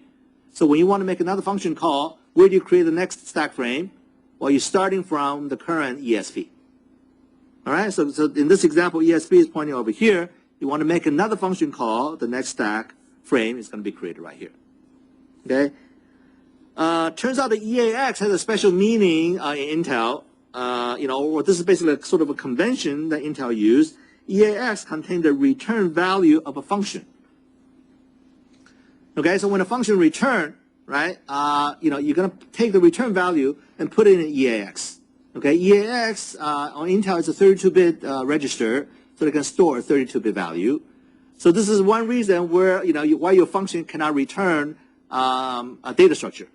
So when you want to make another function call, where do you create the next stack frame? Well, you're starting from the current ESP. All right, so in this example, ESP is pointing over here. You want to make another function call, the next stack frame is going to be created right here. Okay. Turns out the EAX has a special meaning in Intel. Or this is basically sort of a convention that Intel used. EAX contains the return value of a function. Okay, so when a function return, right, you're going to take the return value and put it in EAX. Okay, EAX on Intel is a 32-bit register, so they can store a 32-bit value. So this is one reason where why your function cannot return a data structure,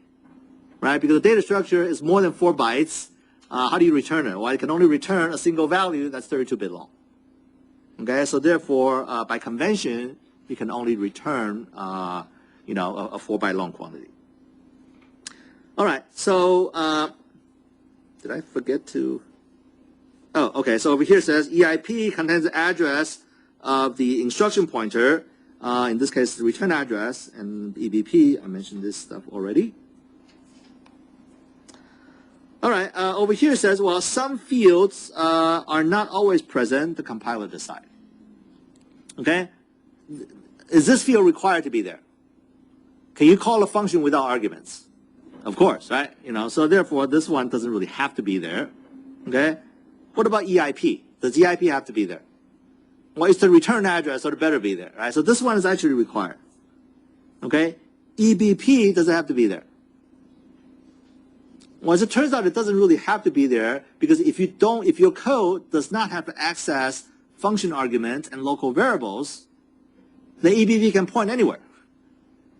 right? Because the data structure is more than 4 bytes. How do you return it? Well, it can only return a single value that's 32-bit long. Okay, so therefore, by convention, you can only return a 4-byte long quantity. All right, so did I forget to? Oh, okay. So over here it says EIP contains the address of the instruction pointer. In this case, the return address, and EBP. I mentioned this stuff already. All right. Over here it says, well, some fields are not always present. The compiler decide. Okay. Is this field required to be there? Can you call a function without arguments? Of course, right? So therefore, this one doesn't really have to be there. Okay. What about EIP? Does EIP have to be there? Well, it's the return address, so it better be there, right? So this one is actually required. Okay. EBP doesn't have to be there. Well, as it turns out, it doesn't really have to be there because if your code does not have to access function arguments and local variables, the EBP can point anywhere.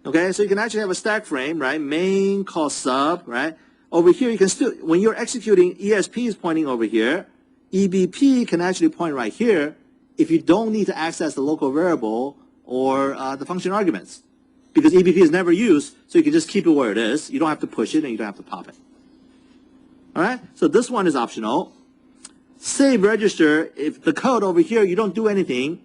Okay, so you can actually have a stack frame, right? Main call sub, right? Over here, you can still, when you're executing, ESP is pointing over here. EBP can actually point right here if you don't need to access the local variable or the function arguments. Because EBP is never used, so you can just keep it where it is. You don't have to push it and you don't have to pop it. All right, so this one is optional. Save register, if the code over here, you don't do anything,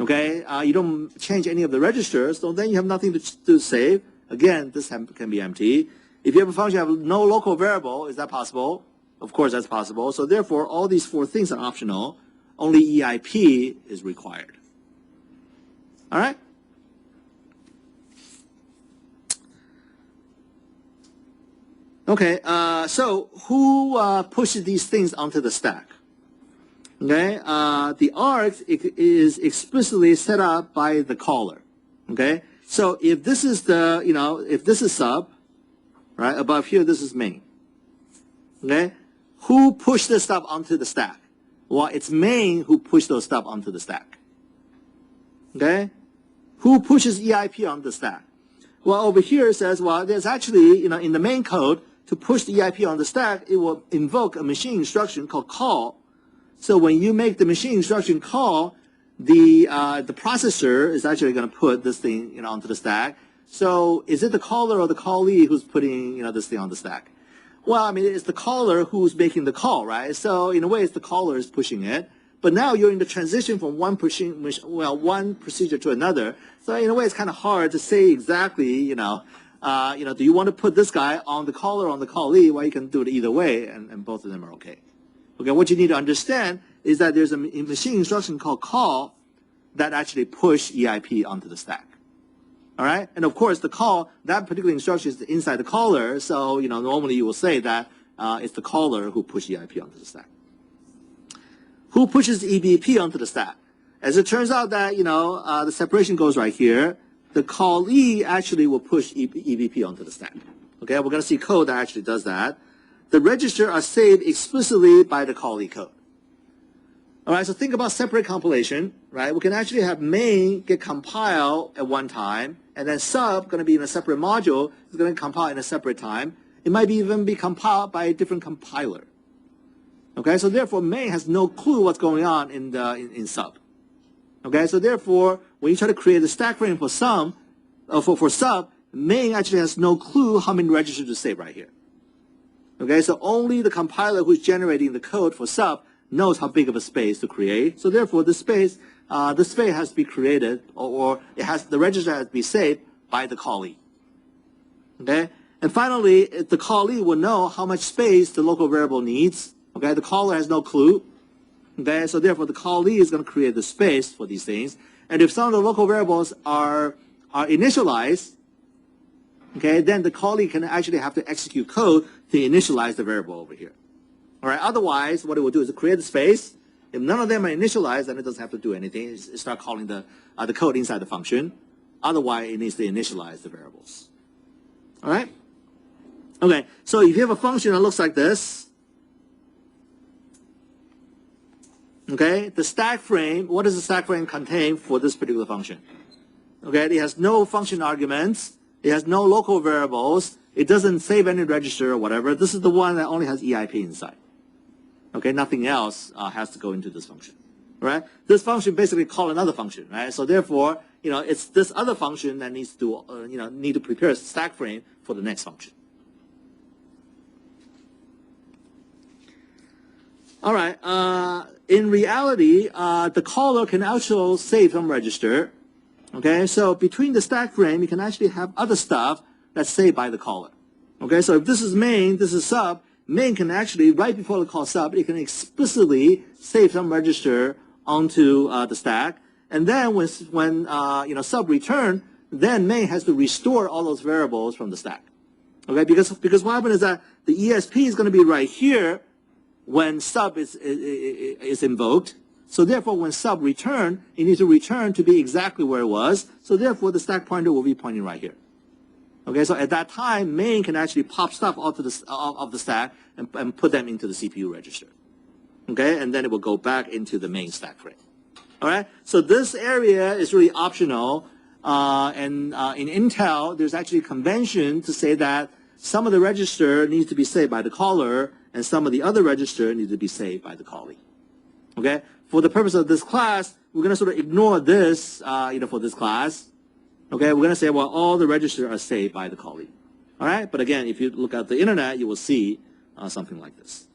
okay, you don't change any of the registers, so then you have nothing to save. Again, this can be empty. If you have a function that have no local variable, is that possible? Of course, that's possible. So therefore, all these 4 things are optional. Only EIP is required. All right? Okay, so who pushes these things onto the stack? Okay, the arg is explicitly set up by the caller. Okay, so if this is the, if this is sub, right, above here, this is main. Okay, who pushed this stuff onto the stack? Well, it's main who pushed those stuff onto the stack. Okay, who pushes EIP on the stack? Well, over here it says, well, there's actually, in the main code, to push the EIP on the stack, it will invoke a machine instruction called call. So when you make the machine instruction call, the processor is actually going to put this thing, onto the stack. So is it the caller or the callee who's putting, this thing on the stack? Well, I mean, it's the caller who's making the call, right? So in a way, it's the caller is pushing it. But now you're in the transition from one procedure to another. So in a way, it's kind of hard to say exactly, do you want to put this guy on the caller or on the callee? Well, you can do it either way, and both of them are okay. Okay, what you need to understand is that there's a machine instruction called call that actually push EIP onto the stack. All right, and of course the call, that particular instruction is inside the caller, so normally you will say that it's the caller who pushes EIP onto the stack. Who pushes EBP onto the stack? As it turns out that, the separation goes right here. The callee actually will push EBP onto the stack. Okay, we're going to see code that actually does that. The registers are saved explicitly by the callee code. All right, so think about separate compilation, right? We can actually have main get compiled at one time, and then sub going to be in a separate module. It's going to compile in a separate time. It might even be compiled by a different compiler. Okay, so therefore main has no clue what's going on in sub. Okay, so therefore when you try to create the stack frame for sub, main actually has no clue how many registers to save right here. Okay, so only the compiler who's generating the code for sub knows how big of a space to create. So therefore the space has to be created, or the register has to be saved by the callee. Okay, and finally the callee will know how much space the local variable needs. Okay, the caller has no clue. Okay, so therefore the callee is going to create the space for these things. And if some of the local variables are initialized, okay, then the callee can actually have to execute code to initialize the variable over here. All right, otherwise what it will do is create the space. If none of them are initialized, then it doesn't have to do anything. It start calling the code inside the function. Otherwise, it needs to initialize the variables. All right? Okay, so if you have a function that looks like this, okay, the stack frame, what does the stack frame contain for this particular function? Okay, it has no function arguments. It has no local variables. It doesn't save any register or whatever. This is the one that only has EIP inside. Okay, nothing else has to go into this function. Right? This function basically calls another function, right? So therefore, it's this other function that needs to, need to prepare a stack frame for the next function. All right. In reality, the caller can also save some register. Okay, so between the stack frame, you can actually have other stuff that's saved by the caller. Okay, so if this is main, this is sub, main can actually, right before the call sub, it can explicitly save some register onto the stack. And then when sub return, then main has to restore all those variables from the stack. Okay, because what happens is that the ESP is going to be right here when sub is invoked. So therefore, when sub return, it needs to return to be exactly where it was. So therefore, the stack pointer will be pointing right here. Okay, so at that time, main can actually pop stuff off the stack and put them into the CPU register. Okay, and then it will go back into the main stack frame. All right, so this area is really optional. In Intel, there's actually a convention to say that some of the register needs to be saved by the caller, and some of the other register needs to be saved by the callee. Okay, for the purpose of this class, we're going to sort of ignore this, for this class. Okay, we're going to say, well, all the registers are saved by the callee. All right, but again, if you look at the internet, you will see something like this.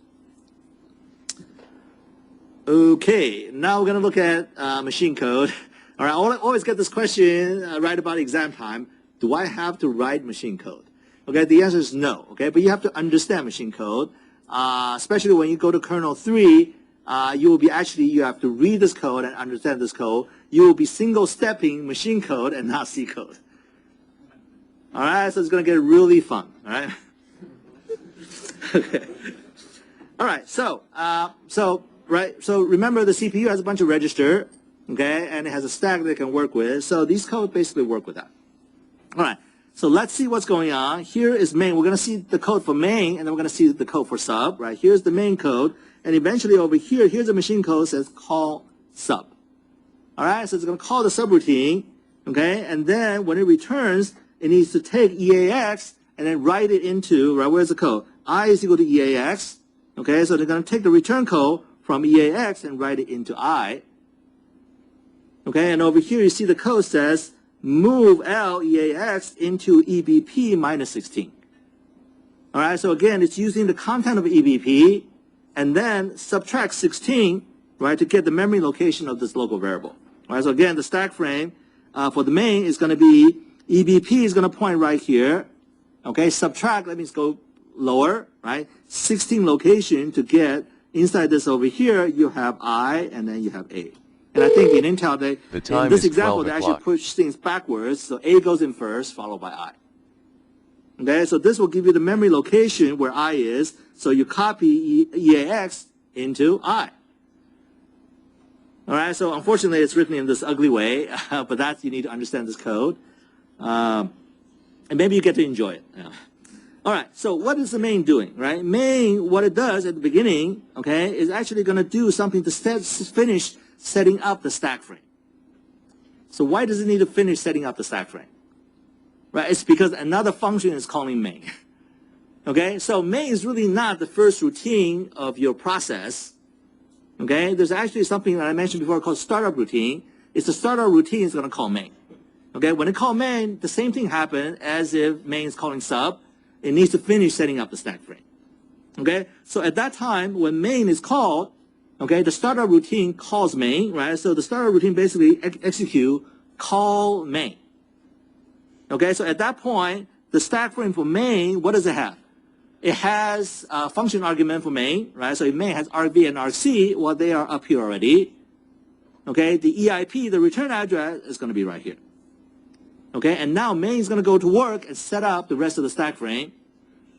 Okay, now we're going to look at machine code. All right, I always get this question right about exam time. Do I have to write machine code? Okay, the answer is no. Okay, but you have to understand machine code, especially when you go to kernel 3. You have to read this code and understand this code. You will be single-stepping machine code and not C code. All right, so it's going to get really fun. All right. Okay. All right. So remember the CPU has a bunch of register, okay, and it has a stack that it can work with. So these codes basically work with that. All right. So let's see what's going on. Here is main. We're going to see the code for main, and then we're going to see the code for sub. Right. Here's the main code. And eventually over here, here's a machine code that says call sub. All right, so it's going to call the subroutine, okay? And then when it returns, it needs to take EAX and then write it into, right, where's the code? I is equal to EAX, okay? So they're going to take the return code from EAX and write it into I. Okay, and over here you see the code says move L EAX into EBP minus 16. All right, so again, it's using the content of EBP and then subtract 16, right, to get the memory location of this local variable. All right, so again, the stack frame for the main is going to be EBP is going to point right here. Okay, subtract, that means go lower, right? 16 location to get inside this over here, you have I and then you have A. And I think in Intel, in this example, they actually push things backwards. So A goes in first, followed by I. Okay, so this will give you the memory location where I is. So you copy EAX into I. All right, so unfortunately it's written in this ugly way, but that's, you need to understand this code. And maybe you get to enjoy it. Yeah. All right, so what is the main doing, right? Main, what it does at the beginning, okay, is actually going to do something to finish setting up the stack frame. So why does it need to finish setting up the stack frame? Right, it's because another function is calling main. Okay, so main is really not the first routine of your process. Okay, there's actually something that I mentioned before called startup routine. It's the startup routine is going to call main. Okay, when it calls main, the same thing happens as if main is calling sub. It needs to finish setting up the stack frame. Okay, so at that time, when main is called, okay, the startup routine calls main, right? So the startup routine basically execute call main. Okay, so at that point, the stack frame for main, what does it have? It has a function argument for main, right? So main has argv and argc. Well, they are up here already. Okay, the EIP, the return address, is going to be right here. Okay, and now main is going to go to work and set up the rest of the stack frame,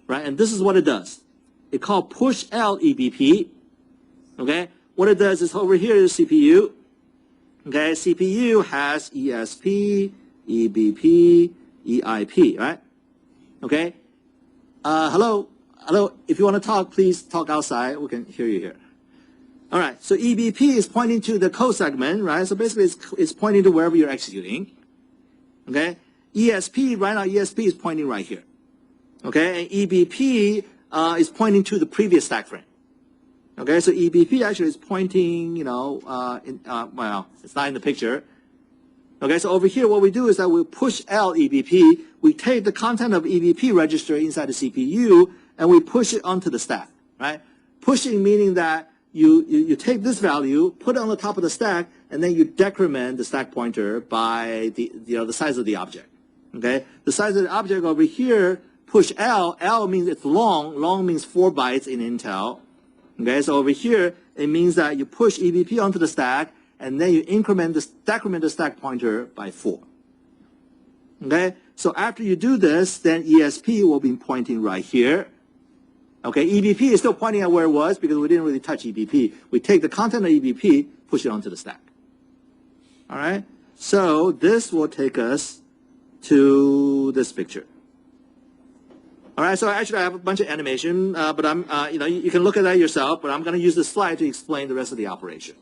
right? And this is what it does. It called push L EBP. Okay, what it does is over here is CPU. Okay, CPU has ESP, EBP, EIP, right? Okay. Hello. If you want to talk, please talk outside. We can hear you here. All right. So EBP is pointing to the code segment, right? So basically, it's pointing to wherever you're executing. Okay. ESP, right now, ESP is pointing right here. Okay. And EBP is pointing to the previous stack frame. Okay. So EBP actually is pointing, well, it's not in the picture. Okay. So over here, what we do is that we push L EBP. We take the content of EBP register inside the CPU and we push it onto the stack, right? Pushing meaning that you take this value, put it on the top of the stack, and then you decrement the stack pointer by the size of the object. Okay, the size of the object over here, push L. L means it's long. Long means 4 bytes in Intel. Okay, so over here it means that you push EBP onto the stack, and then you decrement the stack pointer by 4. Okay, so after you do this, then ESP will be pointing right here. Okay, EBP is still pointing at where it was because we didn't really touch EBP. We take the content of EBP, push it onto the stack. All right, so this will take us to this picture. All right, so actually I have a bunch of animation, but you can look at that yourself, but I'm going to use this slide to explain the rest of the operation.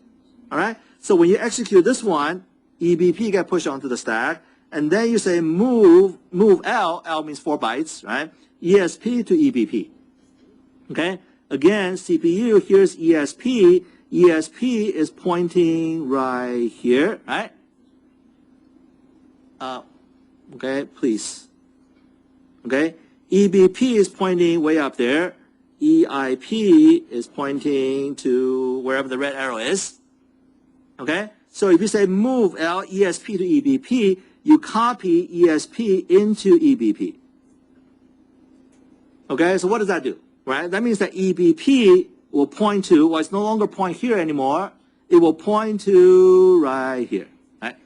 All right, so when you execute this one, EBP get pushed onto the stack, and then you say move L. L means 4 bytes, right? ESP to EBP. Okay, again, CPU, here's ESP. ESP is pointing right here, right? Okay, please. Okay, EBP is pointing way up there. EIP is pointing to wherever the red arrow is. Okay, so if you say move L, ESP to EBP, you copy ESP into EBP. Okay, so what does that do? Right, that means that EBP will point to, well, it's no longer point here anymore. It will point to right here. Right?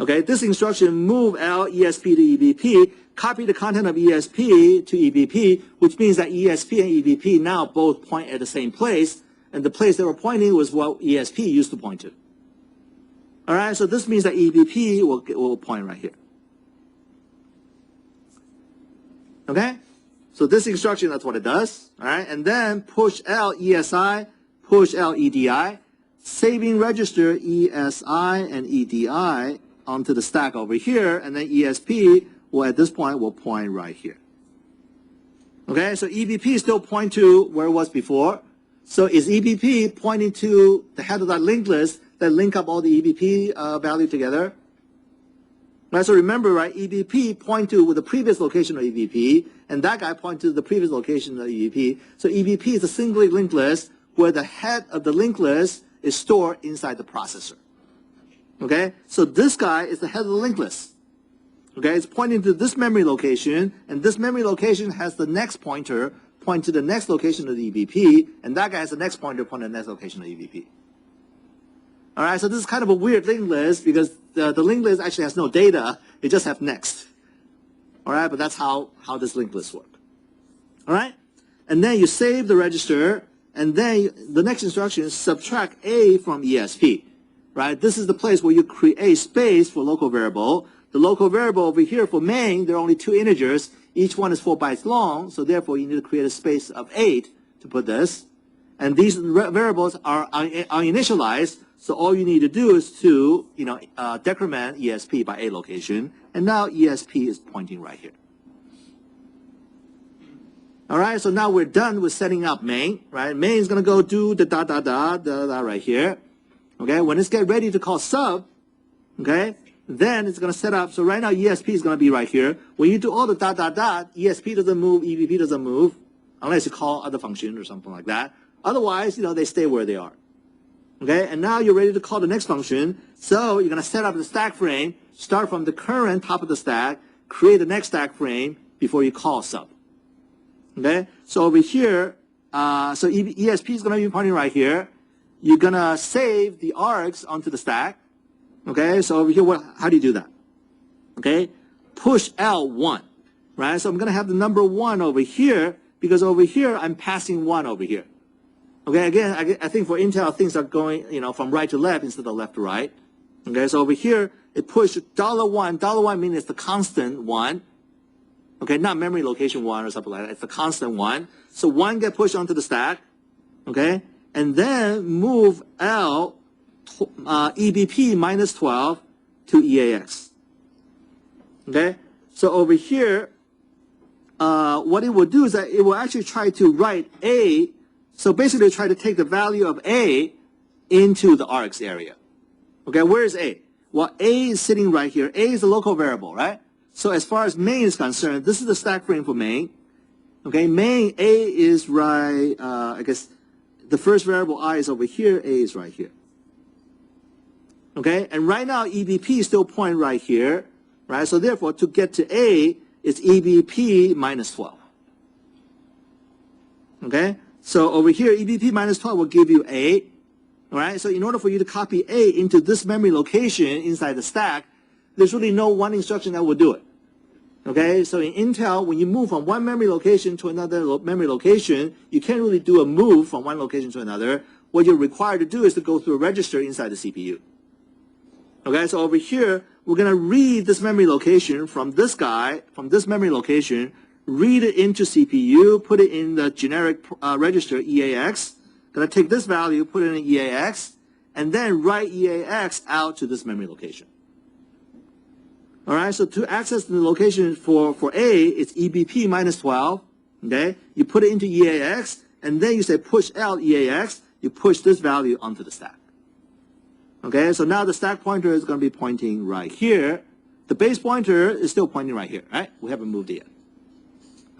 Okay, this instruction move L ESP to EBP, copy the content of ESP to EBP, which means that ESP and EBP now both point at the same place, and the place they were pointing was what ESP used to point to. All right, so this means that EBP will point right here. Okay? So this instruction, that's what it does. All right, and then push L ESI, push L EDI, saving register ESI and EDI onto the stack over here, and then ESP will at this point will point right here. Okay, so EBP still point to where it was before. So is EBP pointing to the head of that linked list that link up all the EBP value together? Right, so remember, right, EBP point to the previous location of EBP, and that guy point to the previous location of EBP. So EBP is a singly linked list where the head of the linked list is stored inside the processor. Okay, so this guy is the head of the linked list. Okay, it's pointing to this memory location, and this memory location has the next pointer point to the next location of the EBP, and that guy has the next pointer point to the next location of the EBP. All right, so this is kind of a weird linked list because the linked list actually has no data. It just has next. All right, but that's how this linked list works. All right, and then you save the register, and then the next instruction is subtract A from ESP, right? This is the place where you create space for local variable. The local variable over here for main, there are only 2 integers. Each one is 4 bytes long, so therefore you need to create a space of 8 to put this. And these variables are initialized, so all you need to do is to, decrement ESP by a location, and now ESP is pointing right here. All right, so now we're done with setting up main, right? Main is going to go do the dot right here. Okay, when it's get ready to call sub, okay, then it's going to set up. So right now ESP is going to be right here. When you do all the dot, ESP doesn't move, EBP doesn't move, unless you call other function or something like that. Otherwise, they stay where they are. Okay, and now you're ready to call the next function. So you're going to set up the stack frame, start from the current top of the stack, create the next stack frame before you call sub. Okay, so over here, so ESP is going to be pointing right here. You're going to save the args onto the stack. Okay, so over here, how do you do that? Okay, push L1, right? So I'm going to have the number 1 over here, because over here, I'm passing 1 over here. Okay, again, I think for Intel, things are going, from right to left instead of left to right. Okay, so over here, it pushed $1. $1 means it's the constant 1. Okay, not memory location 1 or something like that. It's the constant 1. So 1 get pushed onto the stack. Okay, and then move L EBP minus 12 to EAX. Okay, so over here, what it will do is that it will actually try to write A. So basically, try to take the value of A into the args area. Okay, where is A? Well, A is sitting right here. A is a local variable, right? So as far as main is concerned, this is the stack frame for main. Okay, main A is right, I guess the first variable I is over here, A is right here. Okay, and right now EBP is still pointing right here, right? So therefore, to get to A, it's EBP minus 12. Okay, so over here, EBP minus 12 will give you A. All right, so in order for you to copy A into this memory location inside the stack, there's really no one instruction that will do it. Okay, so in Intel, when you move from one memory location to another memory location, you can't really do a move from one location to another. What you're required to do is to go through a register inside the CPU. Okay, so over here, we're going to read this memory location from this guy, from this memory location, read it into CPU, put it in the generic register EAX. Going to take this value, put it in EAX, and then write EAX out to this memory location. All right, so to access the location for A, it's EBP minus 12. Okay, you put it into EAX, and then you say push L EAX. You push this value onto the stack. Okay, so now the stack pointer is going to be pointing right here. The base pointer is still pointing right here, right? We haven't moved it yet.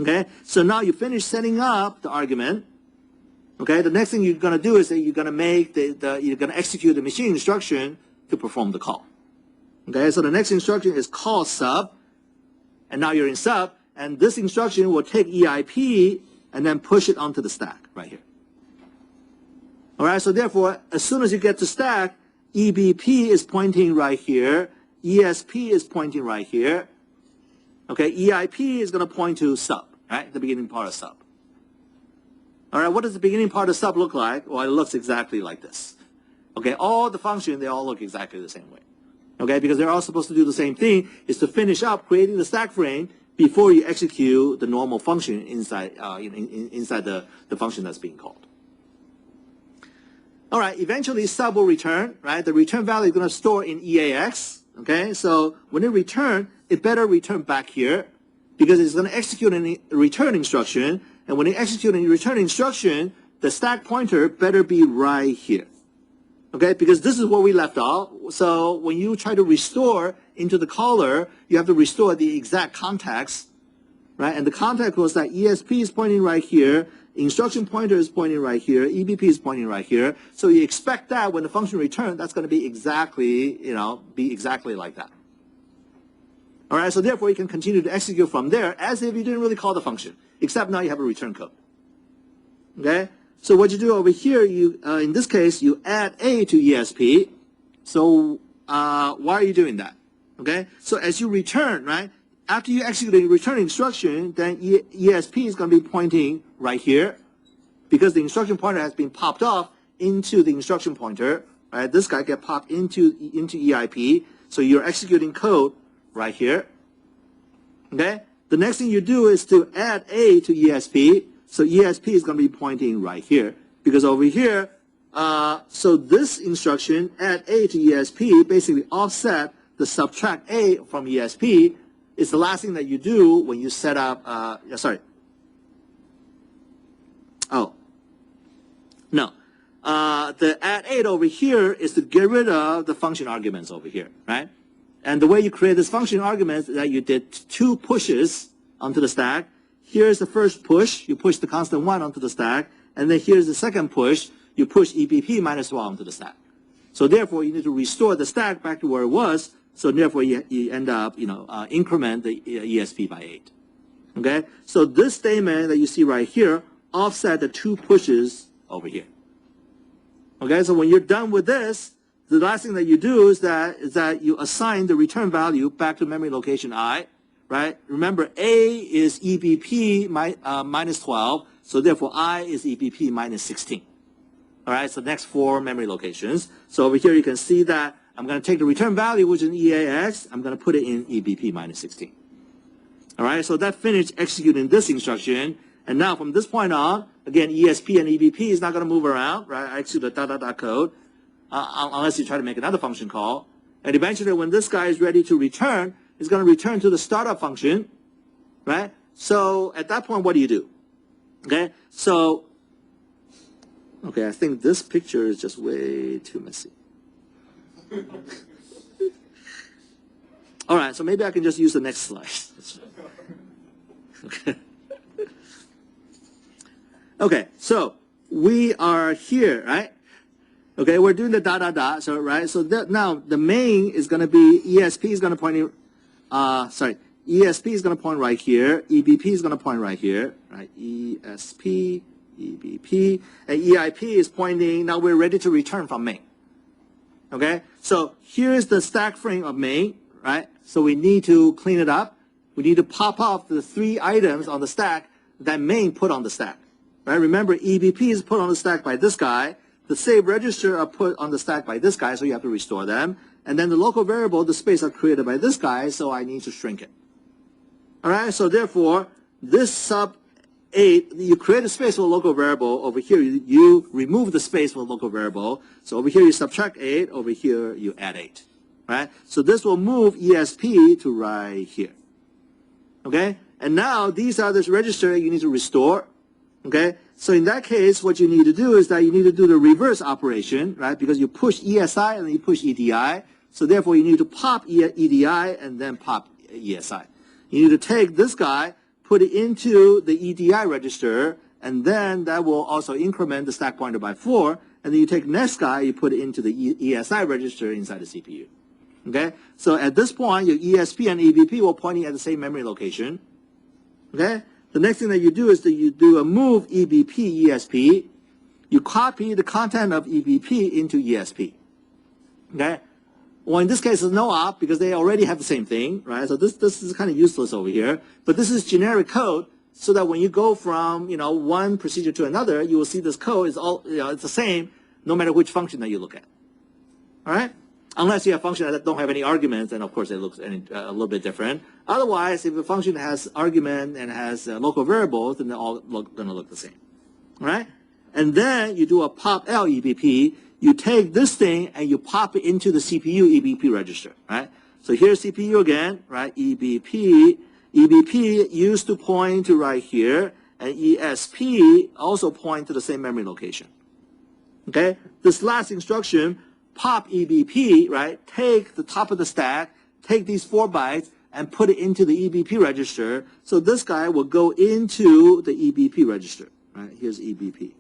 Okay, so now you finish setting up the argument. Okay, the next thing you're going to do is that you're going to make you're going to execute the machine instruction to perform the call. Okay, so the next instruction is call sub, and now you're in sub, and this instruction will take EIP and then push it onto the stack right here. All right, so therefore, as soon as you get to stack, EBP is pointing right here, ESP is pointing right here. Okay, EIP is going to point to sub, right, the beginning part of sub. All right, what does the beginning part of sub look like? Well, it looks exactly like this. Okay, all the functions, they all look exactly the same way. Okay, because they're all supposed to do the same thing, is to finish up creating the stack frame before you execute the normal function inside, inside the function that's being called. All right, eventually sub will return, right? The return value is going to store in EAX, okay? So when it returns, it better return back here because it's going to execute a return instruction, and when it executes a return instruction, the stack pointer better be right here, okay? Because this is where we left off. So when you try to restore into the caller, you have to restore the exact context, right? And the context was that ESP is pointing right here, instruction pointer is pointing right here, EBP is pointing right here. So you expect that when the function returns, that's going to be exactly, be exactly like that. All right, so therefore you can continue to execute from there as if you didn't really call the function, except now you have a return code. Okay, so what you do over here, you in this case, you add A to ESP. So why are you doing that? Okay, so as you return, right, after you execute the return instruction, then ESP is going to be pointing right here. because the instruction pointer has been popped off into the instruction pointer, right? This guy get popped into EIP, so you're executing code right here. Okay? The next thing you do is to add A to ESP, so ESP is going to be pointing right here, because over here, so this instruction, add A to ESP, basically offset the subtract A from ESP, is the last thing that you do when you set up, the add 8 over here is to get rid of the function arguments over here, right? And the way you create this function argument is that you did 2 pushes onto the stack. Here's the first push, you push the constant 1 onto the stack, and then here's the second push, you push EBP minus 1 onto the stack. So therefore, you need to restore the stack back to where it was, so therefore you end up, increment the ESP by 8. Okay? So this statement that you see right here offset the 2 pushes over here. Okay, so when you're done with this, the last thing that you do is that you assign the return value back to memory location I, right? Remember, A is EBP minus 12, so therefore I is EBP minus 16. All right, so next 4 memory locations. So over here you can see that I'm going to take the return value, which is EAX, I'm going to put it in EBP minus 16. All right, so that finished executing this instruction. And now from this point on, again, ESP and EBP is not going to move around, right? I execute the ... code, unless you try to make another function call. And eventually when this guy is ready to return, it's going to return to the startup function, right? So at that point, what do you do? Okay, so, okay, I think this picture is just way too messy. All right, so maybe I can just use the next slide. Okay. Okay, so we are here, right? Okay, we're doing the ... So right, so now the main is going to be ESP is going to point ESP is going to point right here. EBP is going to point right here, right? ESP, EBP, and EIP is pointing. Now we're ready to return from main. Okay, so here's the stack frame of main, right? So we need to clean it up. We need to pop off the 3 items on the stack that main put on the stack. Right? Remember, EBP is put on the stack by this guy. The save register are put on the stack by this guy, so you have to restore them. And then the local variable, the space are created by this guy, so I need to shrink it. All right, so therefore, this sub 8, you create a space for a local variable. Over here, you remove the space for a local variable. So over here, you subtract 8. Over here, you add 8. Right? So this will move ESP to right here. Okay? And now, these are the register you need to restore. Okay, so in that case, what you need to do is that you need to do the reverse operation, right? Because you push ESI and then you push EDI. So therefore, you need to pop EDI and then pop ESI. You need to take this guy, put it into the EDI register, and then that will also increment the stack pointer by 4. And then you take next guy, you put it into the ESI register inside the CPU. Okay, so at this point, your ESP and EBP will pointing at the same memory location. Okay. The next thing that you do is that you do a move EBP ESP. You copy the content of EBP into ESP. Okay? Well, in this case, there's no op because they already have the same thing, right? So this is kind of useless over here. But this is generic code so that when you go from, one procedure to another, you will see this code is all, it's the same no matter which function that you look at. All right? Unless you have functions that don't have any arguments, then of course it looks a little bit different. Otherwise, if a function has argument and has local variables, then they're all going to look the same. All right? And then you do a pop L EBP. You take this thing and you pop it into the CPU EBP register. Right? So here's CPU again, right? EBP. EBP used to point to right here, and ESP also point to the same memory location. Okay? This last instruction, pop EBP, right? Take the top of the stack, take these 4 bytes, and put it into the EBP register. So this guy will go into the EBP register, right? Here's EBP.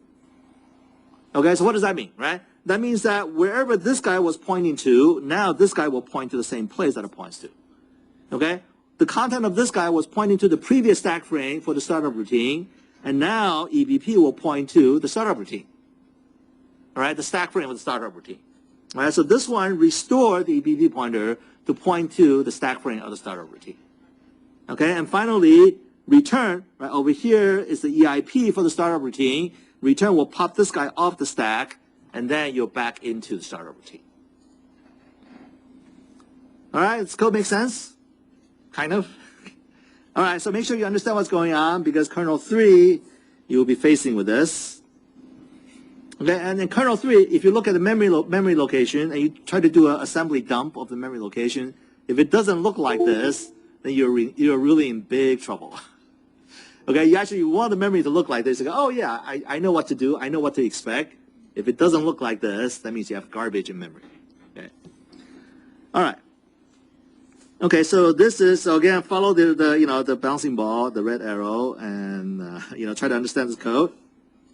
Okay, so what does that mean, right? That means that wherever this guy was pointing to, now this guy will point to the same place that it points to. Okay? The content of this guy was pointing to the previous stack frame for the startup routine, and now EBP will point to the startup routine. All right, the stack frame of the startup routine. All right, so this one restored the EBP pointer to point to the stack frame of the startup routine. Okay, and finally, return, right, over here is the EIP for the startup routine. return will pop this guy off the stack, and then you're back into the startup routine. All right, this code makes sense? Kind of. All right, so make sure you understand what's going on, because kernel 3, you will be facing with this. Okay, and in kernel 3, if you look at the memory location and you try to do an assembly dump of the memory location, if it doesn't look like this, then you're really in big trouble. Okay, you want the memory to look like this. You go, oh yeah, I know what to do. I know what to expect. If it doesn't look like this, that means you have garbage in memory. Okay. All right. Okay, so this is, so again, follow the bouncing ball, the red arrow, and try to understand this code.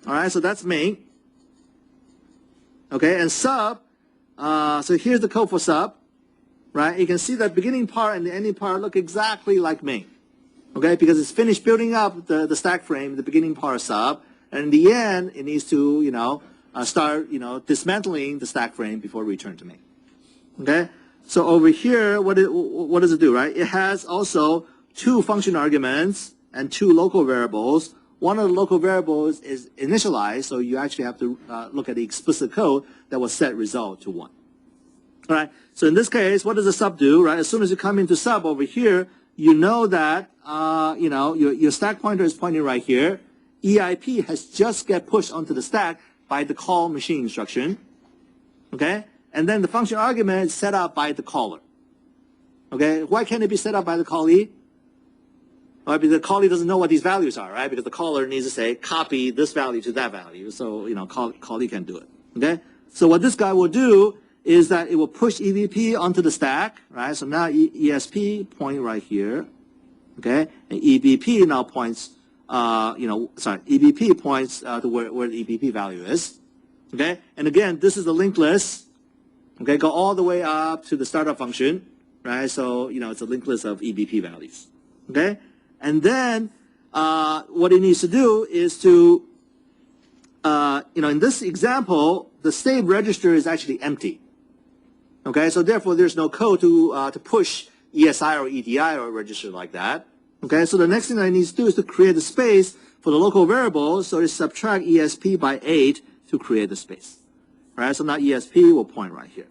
All right, so that's main. Okay, and sub. So here's the code for sub. Right, you can see that beginning part and the ending part look exactly like main. Okay, because it's finished building up the stack frame, the beginning part of sub, and in the end, it needs to start dismantling the stack frame before return to main. Okay. So over here, what does it do, right? It has also 2 function arguments and 2 local variables. One of the local variables is initialized, so you actually have to look at the explicit code that will set result to 1. All right. So in this case, what does the sub do, right? As soon as you come into sub over here, you know that your stack pointer is pointing right here. EIP has just get pushed onto the stack by the call machine instruction. Okay. And then the function argument is set up by the caller. Okay, why can't it be set up by the callee? Well, because the callee doesn't know what these values are, right? Because the caller needs to say, copy this value to that value. So, callee can do it. Okay? So what this guy will do is that it will push EVP onto the stack, right? So now ESP point right here. Okay? And EBP now points, EBP points to where the EBP value is. Okay? And again, this is the linked list. Okay, go all the way up to the startup function, right? So, it's a linked list of EBP values. Okay? And then, what it needs to do is to, in this example, the state register is actually empty. Okay, so therefore there's no code to push ESI or EDI or a register like that. Okay, so the next thing that it needs to do is to create a space for the local variable, so it subtract ESP by 8 to create the space. Right, so now ESP will point right here.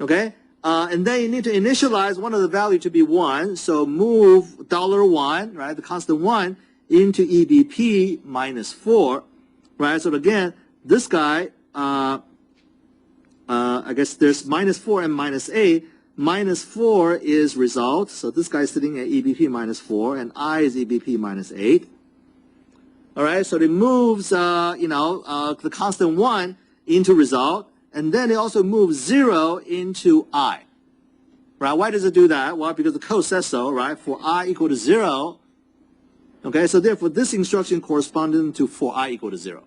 Okay, and then you need to initialize one of the value to be 1. So move $1, right, the constant 1, into EBP minus 4. Right, so again, this guy, I guess there's minus 4 and minus 8. Minus 4 is result. So this guy is sitting at EBP minus 4, and I is EBP minus 8. All right, so it moves, the constant 1 into result, and then it also moves 0 into I. Right, why does it do that? Well, because the code says so, right? For I equal to 0, okay, so therefore this instruction corresponding to for I equal to 0.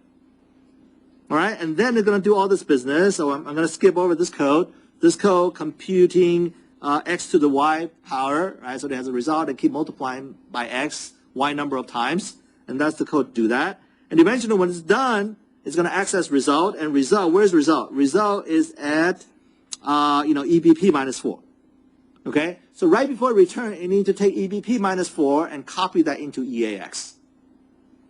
All right, and then they're going to do all this business, so I'm going to skip over this code. This code computing x to the y power, right? So it has a result and keep multiplying by x, y number of times. And that's the code to do that. And eventually when it's done, it's going to access result. And result, where's result? Result is at, EBP minus 4. Okay? So right before return, you need to take EBP minus 4 and copy that into EAX.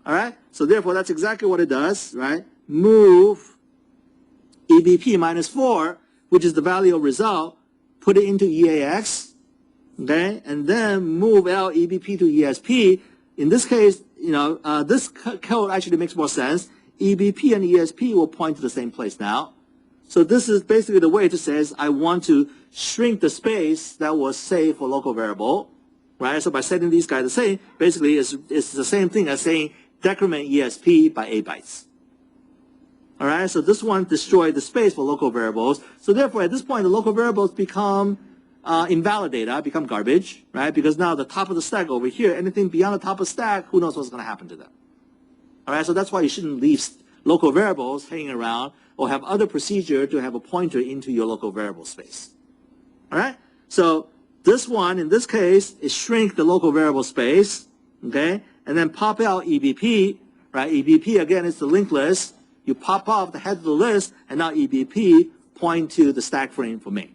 All right? So therefore, that's exactly what it does, right? Move EBP minus 4, which is the value of result, put it into EAX, okay? And then move out EBP to ESP. In this case, this code actually makes more sense. EBP and ESP will point to the same place now. So this is basically the way it says I want to shrink the space that was saved for local variable, right? So by setting these guys the same, basically it's the same thing as saying decrement ESP by 8 bytes. All right, so this one destroyed the space for local variables. So therefore, at this point, the local variables become invalid data, become garbage, right? Because now the top of the stack over here, anything beyond the top of the stack, who knows what's going to happen to them? All right, so that's why you shouldn't leave local variables hanging around or have other procedure to have a pointer into your local variable space. All right, so this one, in this case, is shrink the local variable space, okay? And then pop out EBP, right? EBP, again, is the linked list. You pop off the head of the list, and now EBP point to the stack frame for main.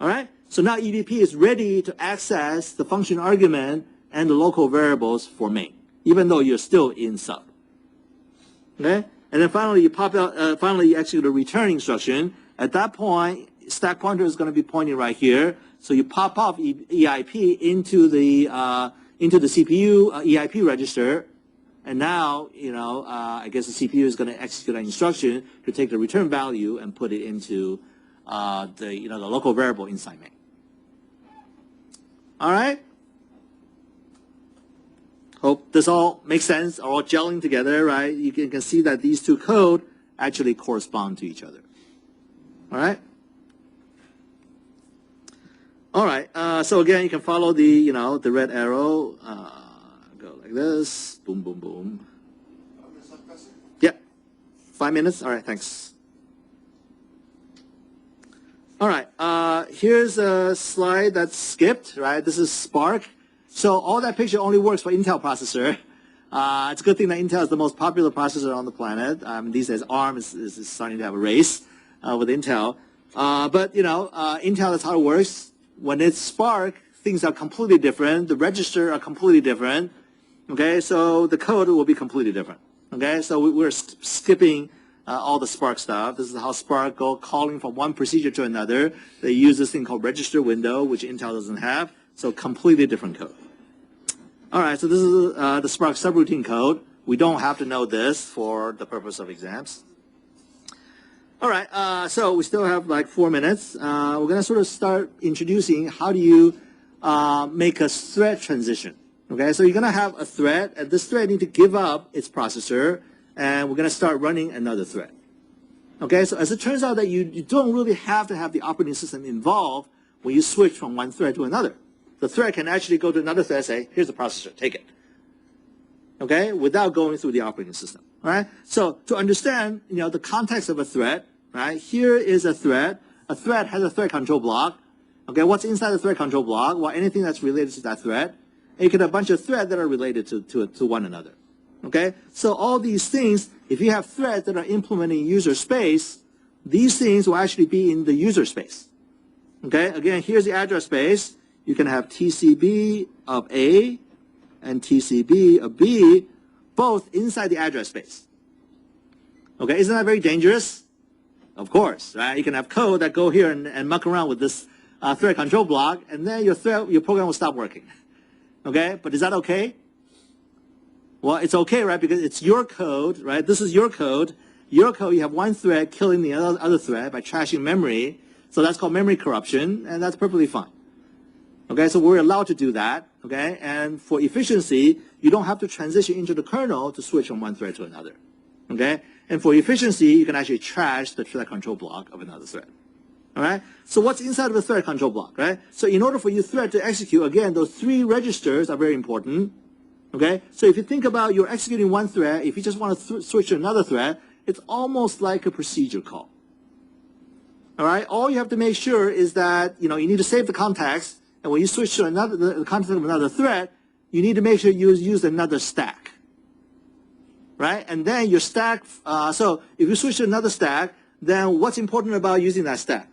All right? So now EBP is ready to access the function argument and the local variables for main, even though you're still in sub. Okay, and then finally you pop out. Finally, you execute a return instruction. At that point, stack pointer is going to be pointing right here. So you pop off EIP into the CPU EIP register, and now I guess the CPU is going to execute an instruction to take the return value and put it into the local variable inside main. All right. Hope this all makes sense, all gelling together, right? You can see that these two code actually correspond to each other. All right? All right, so again, you can follow the, the red arrow, go like this, boom, boom, boom. Yeah, 5 minutes, all right, thanks. All right, here's a slide that's skipped, right? This is Spark. So all that picture only works for Intel processor. It's a good thing that Intel is the most popular processor on the planet. These days, ARM is starting to have a race with Intel. But, Intel, that's how it works. When it's Spark, things are completely different. The register are completely different. Okay, so the code will be completely different. Okay, so we're skipping all the Spark stuff. This is how Spark go calling from one procedure to another. They use this thing called register window, which Intel doesn't have. So completely different code. All right, so this is the Spark subroutine code. We don't have to know this for the purpose of exams. All right, so we still have like 4 minutes. We're going to sort of start introducing how do you make a thread transition. Okay, so you're going to have a thread, and this thread needs to give up its processor, and we're going to start running another thread. Okay, so as it turns out that you don't really have to have the operating system involved when you switch from one thread to another. The thread can actually go to another thread and say, here's the processor, take it. Okay, without going through the operating system. All right, so to understand, the context of a thread, right? Here is a thread. A thread has a thread control block. Okay, what's inside the thread control block? Well, anything that's related to that thread. And you can have a bunch of threads that are related to one another. Okay, so all these things, if you have threads that are implementing user space, these things will actually be in the user space. Okay, again, here's the address space. You can have TCB of A and TCB of B, both inside the address space. Okay, isn't that very dangerous? Of course, right? You can have code that go here and muck around with this thread control block, and then your program will stop working. Okay, but is that okay? Well, it's okay, right? Because it's your code, right? This is your code. Your code, you have one thread killing the other thread by trashing memory. So that's called memory corruption, and that's perfectly fine. Okay, so we're allowed to do that. Okay, and for efficiency, you don't have to transition into the kernel to switch from one thread to another. Okay, and for efficiency, you can actually trash the thread control block of another thread. All right, so what's inside of the thread control block, right? So in order for your thread to execute, again, those 3 registers are very important. Okay, so if you think about you're executing one thread, if you just want to switch to another thread, it's almost like a procedure call. All right, all you have to make sure is that, you need to save the context, and when you switch to the context of another thread, you need to make sure you use another stack. Right, and then your stack, so if you switch to another stack, then what's important about using that stack?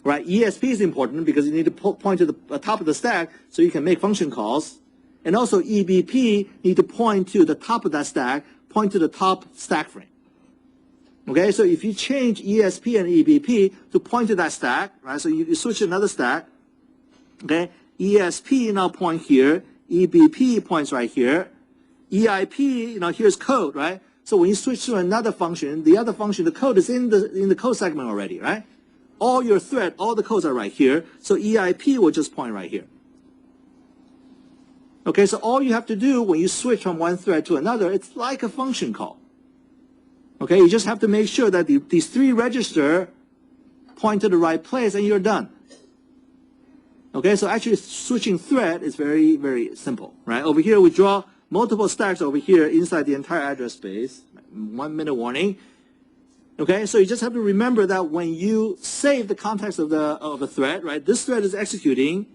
Right, ESP is important because you need to point to the top of the stack so you can make function calls. And also EBP need to point to the top of that stack, point to the top stack frame. Okay, so if you change ESP and EBP to point to that stack, right, so you switch to another stack, okay, ESP now point here, EBP points right here, EIP, here's code, right? So when you switch to another function, the other function, the code is in the code segment already, right? All your thread, all the codes are right here, so EIP will just point right here. Okay, so all you have to do when you switch from one thread to another, it's like a function call. Okay, you just have to make sure that these 3 registers point to the right place and you're done. Okay, so actually switching thread is very, very simple, right? Over here we draw multiple stacks over here inside the entire address space. 1 minute warning. Okay, so you just have to remember that when you save the context of a thread, right? This thread is executing.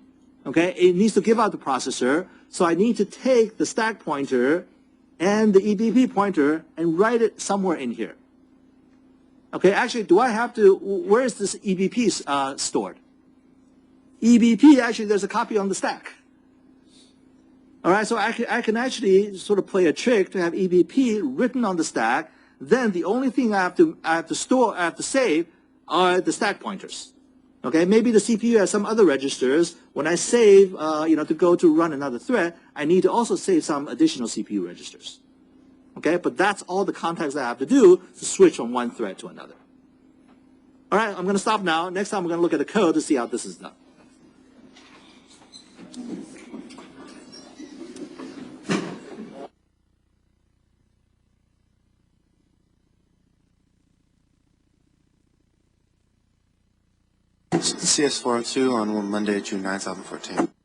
Okay, it needs to give out the processor. So I need to take the stack pointer and the EBP pointer and write it somewhere in here. Okay, actually, do I have to? Where is this EBP stored? EBP, actually, there's a copy on the stack. All right, so I can actually sort of play a trick to have EBP written on the stack, then the only thing I have to save are the stack pointers. Okay, maybe the CPU has some other registers. When I save, to go to run another thread, I need to also save some additional CPU registers. Okay, but that's all the context I have to do to switch from one thread to another. All right, I'm going to stop now. Next time, we're going to look at the code to see how this is done. CS402 on Monday, June 9, 2014.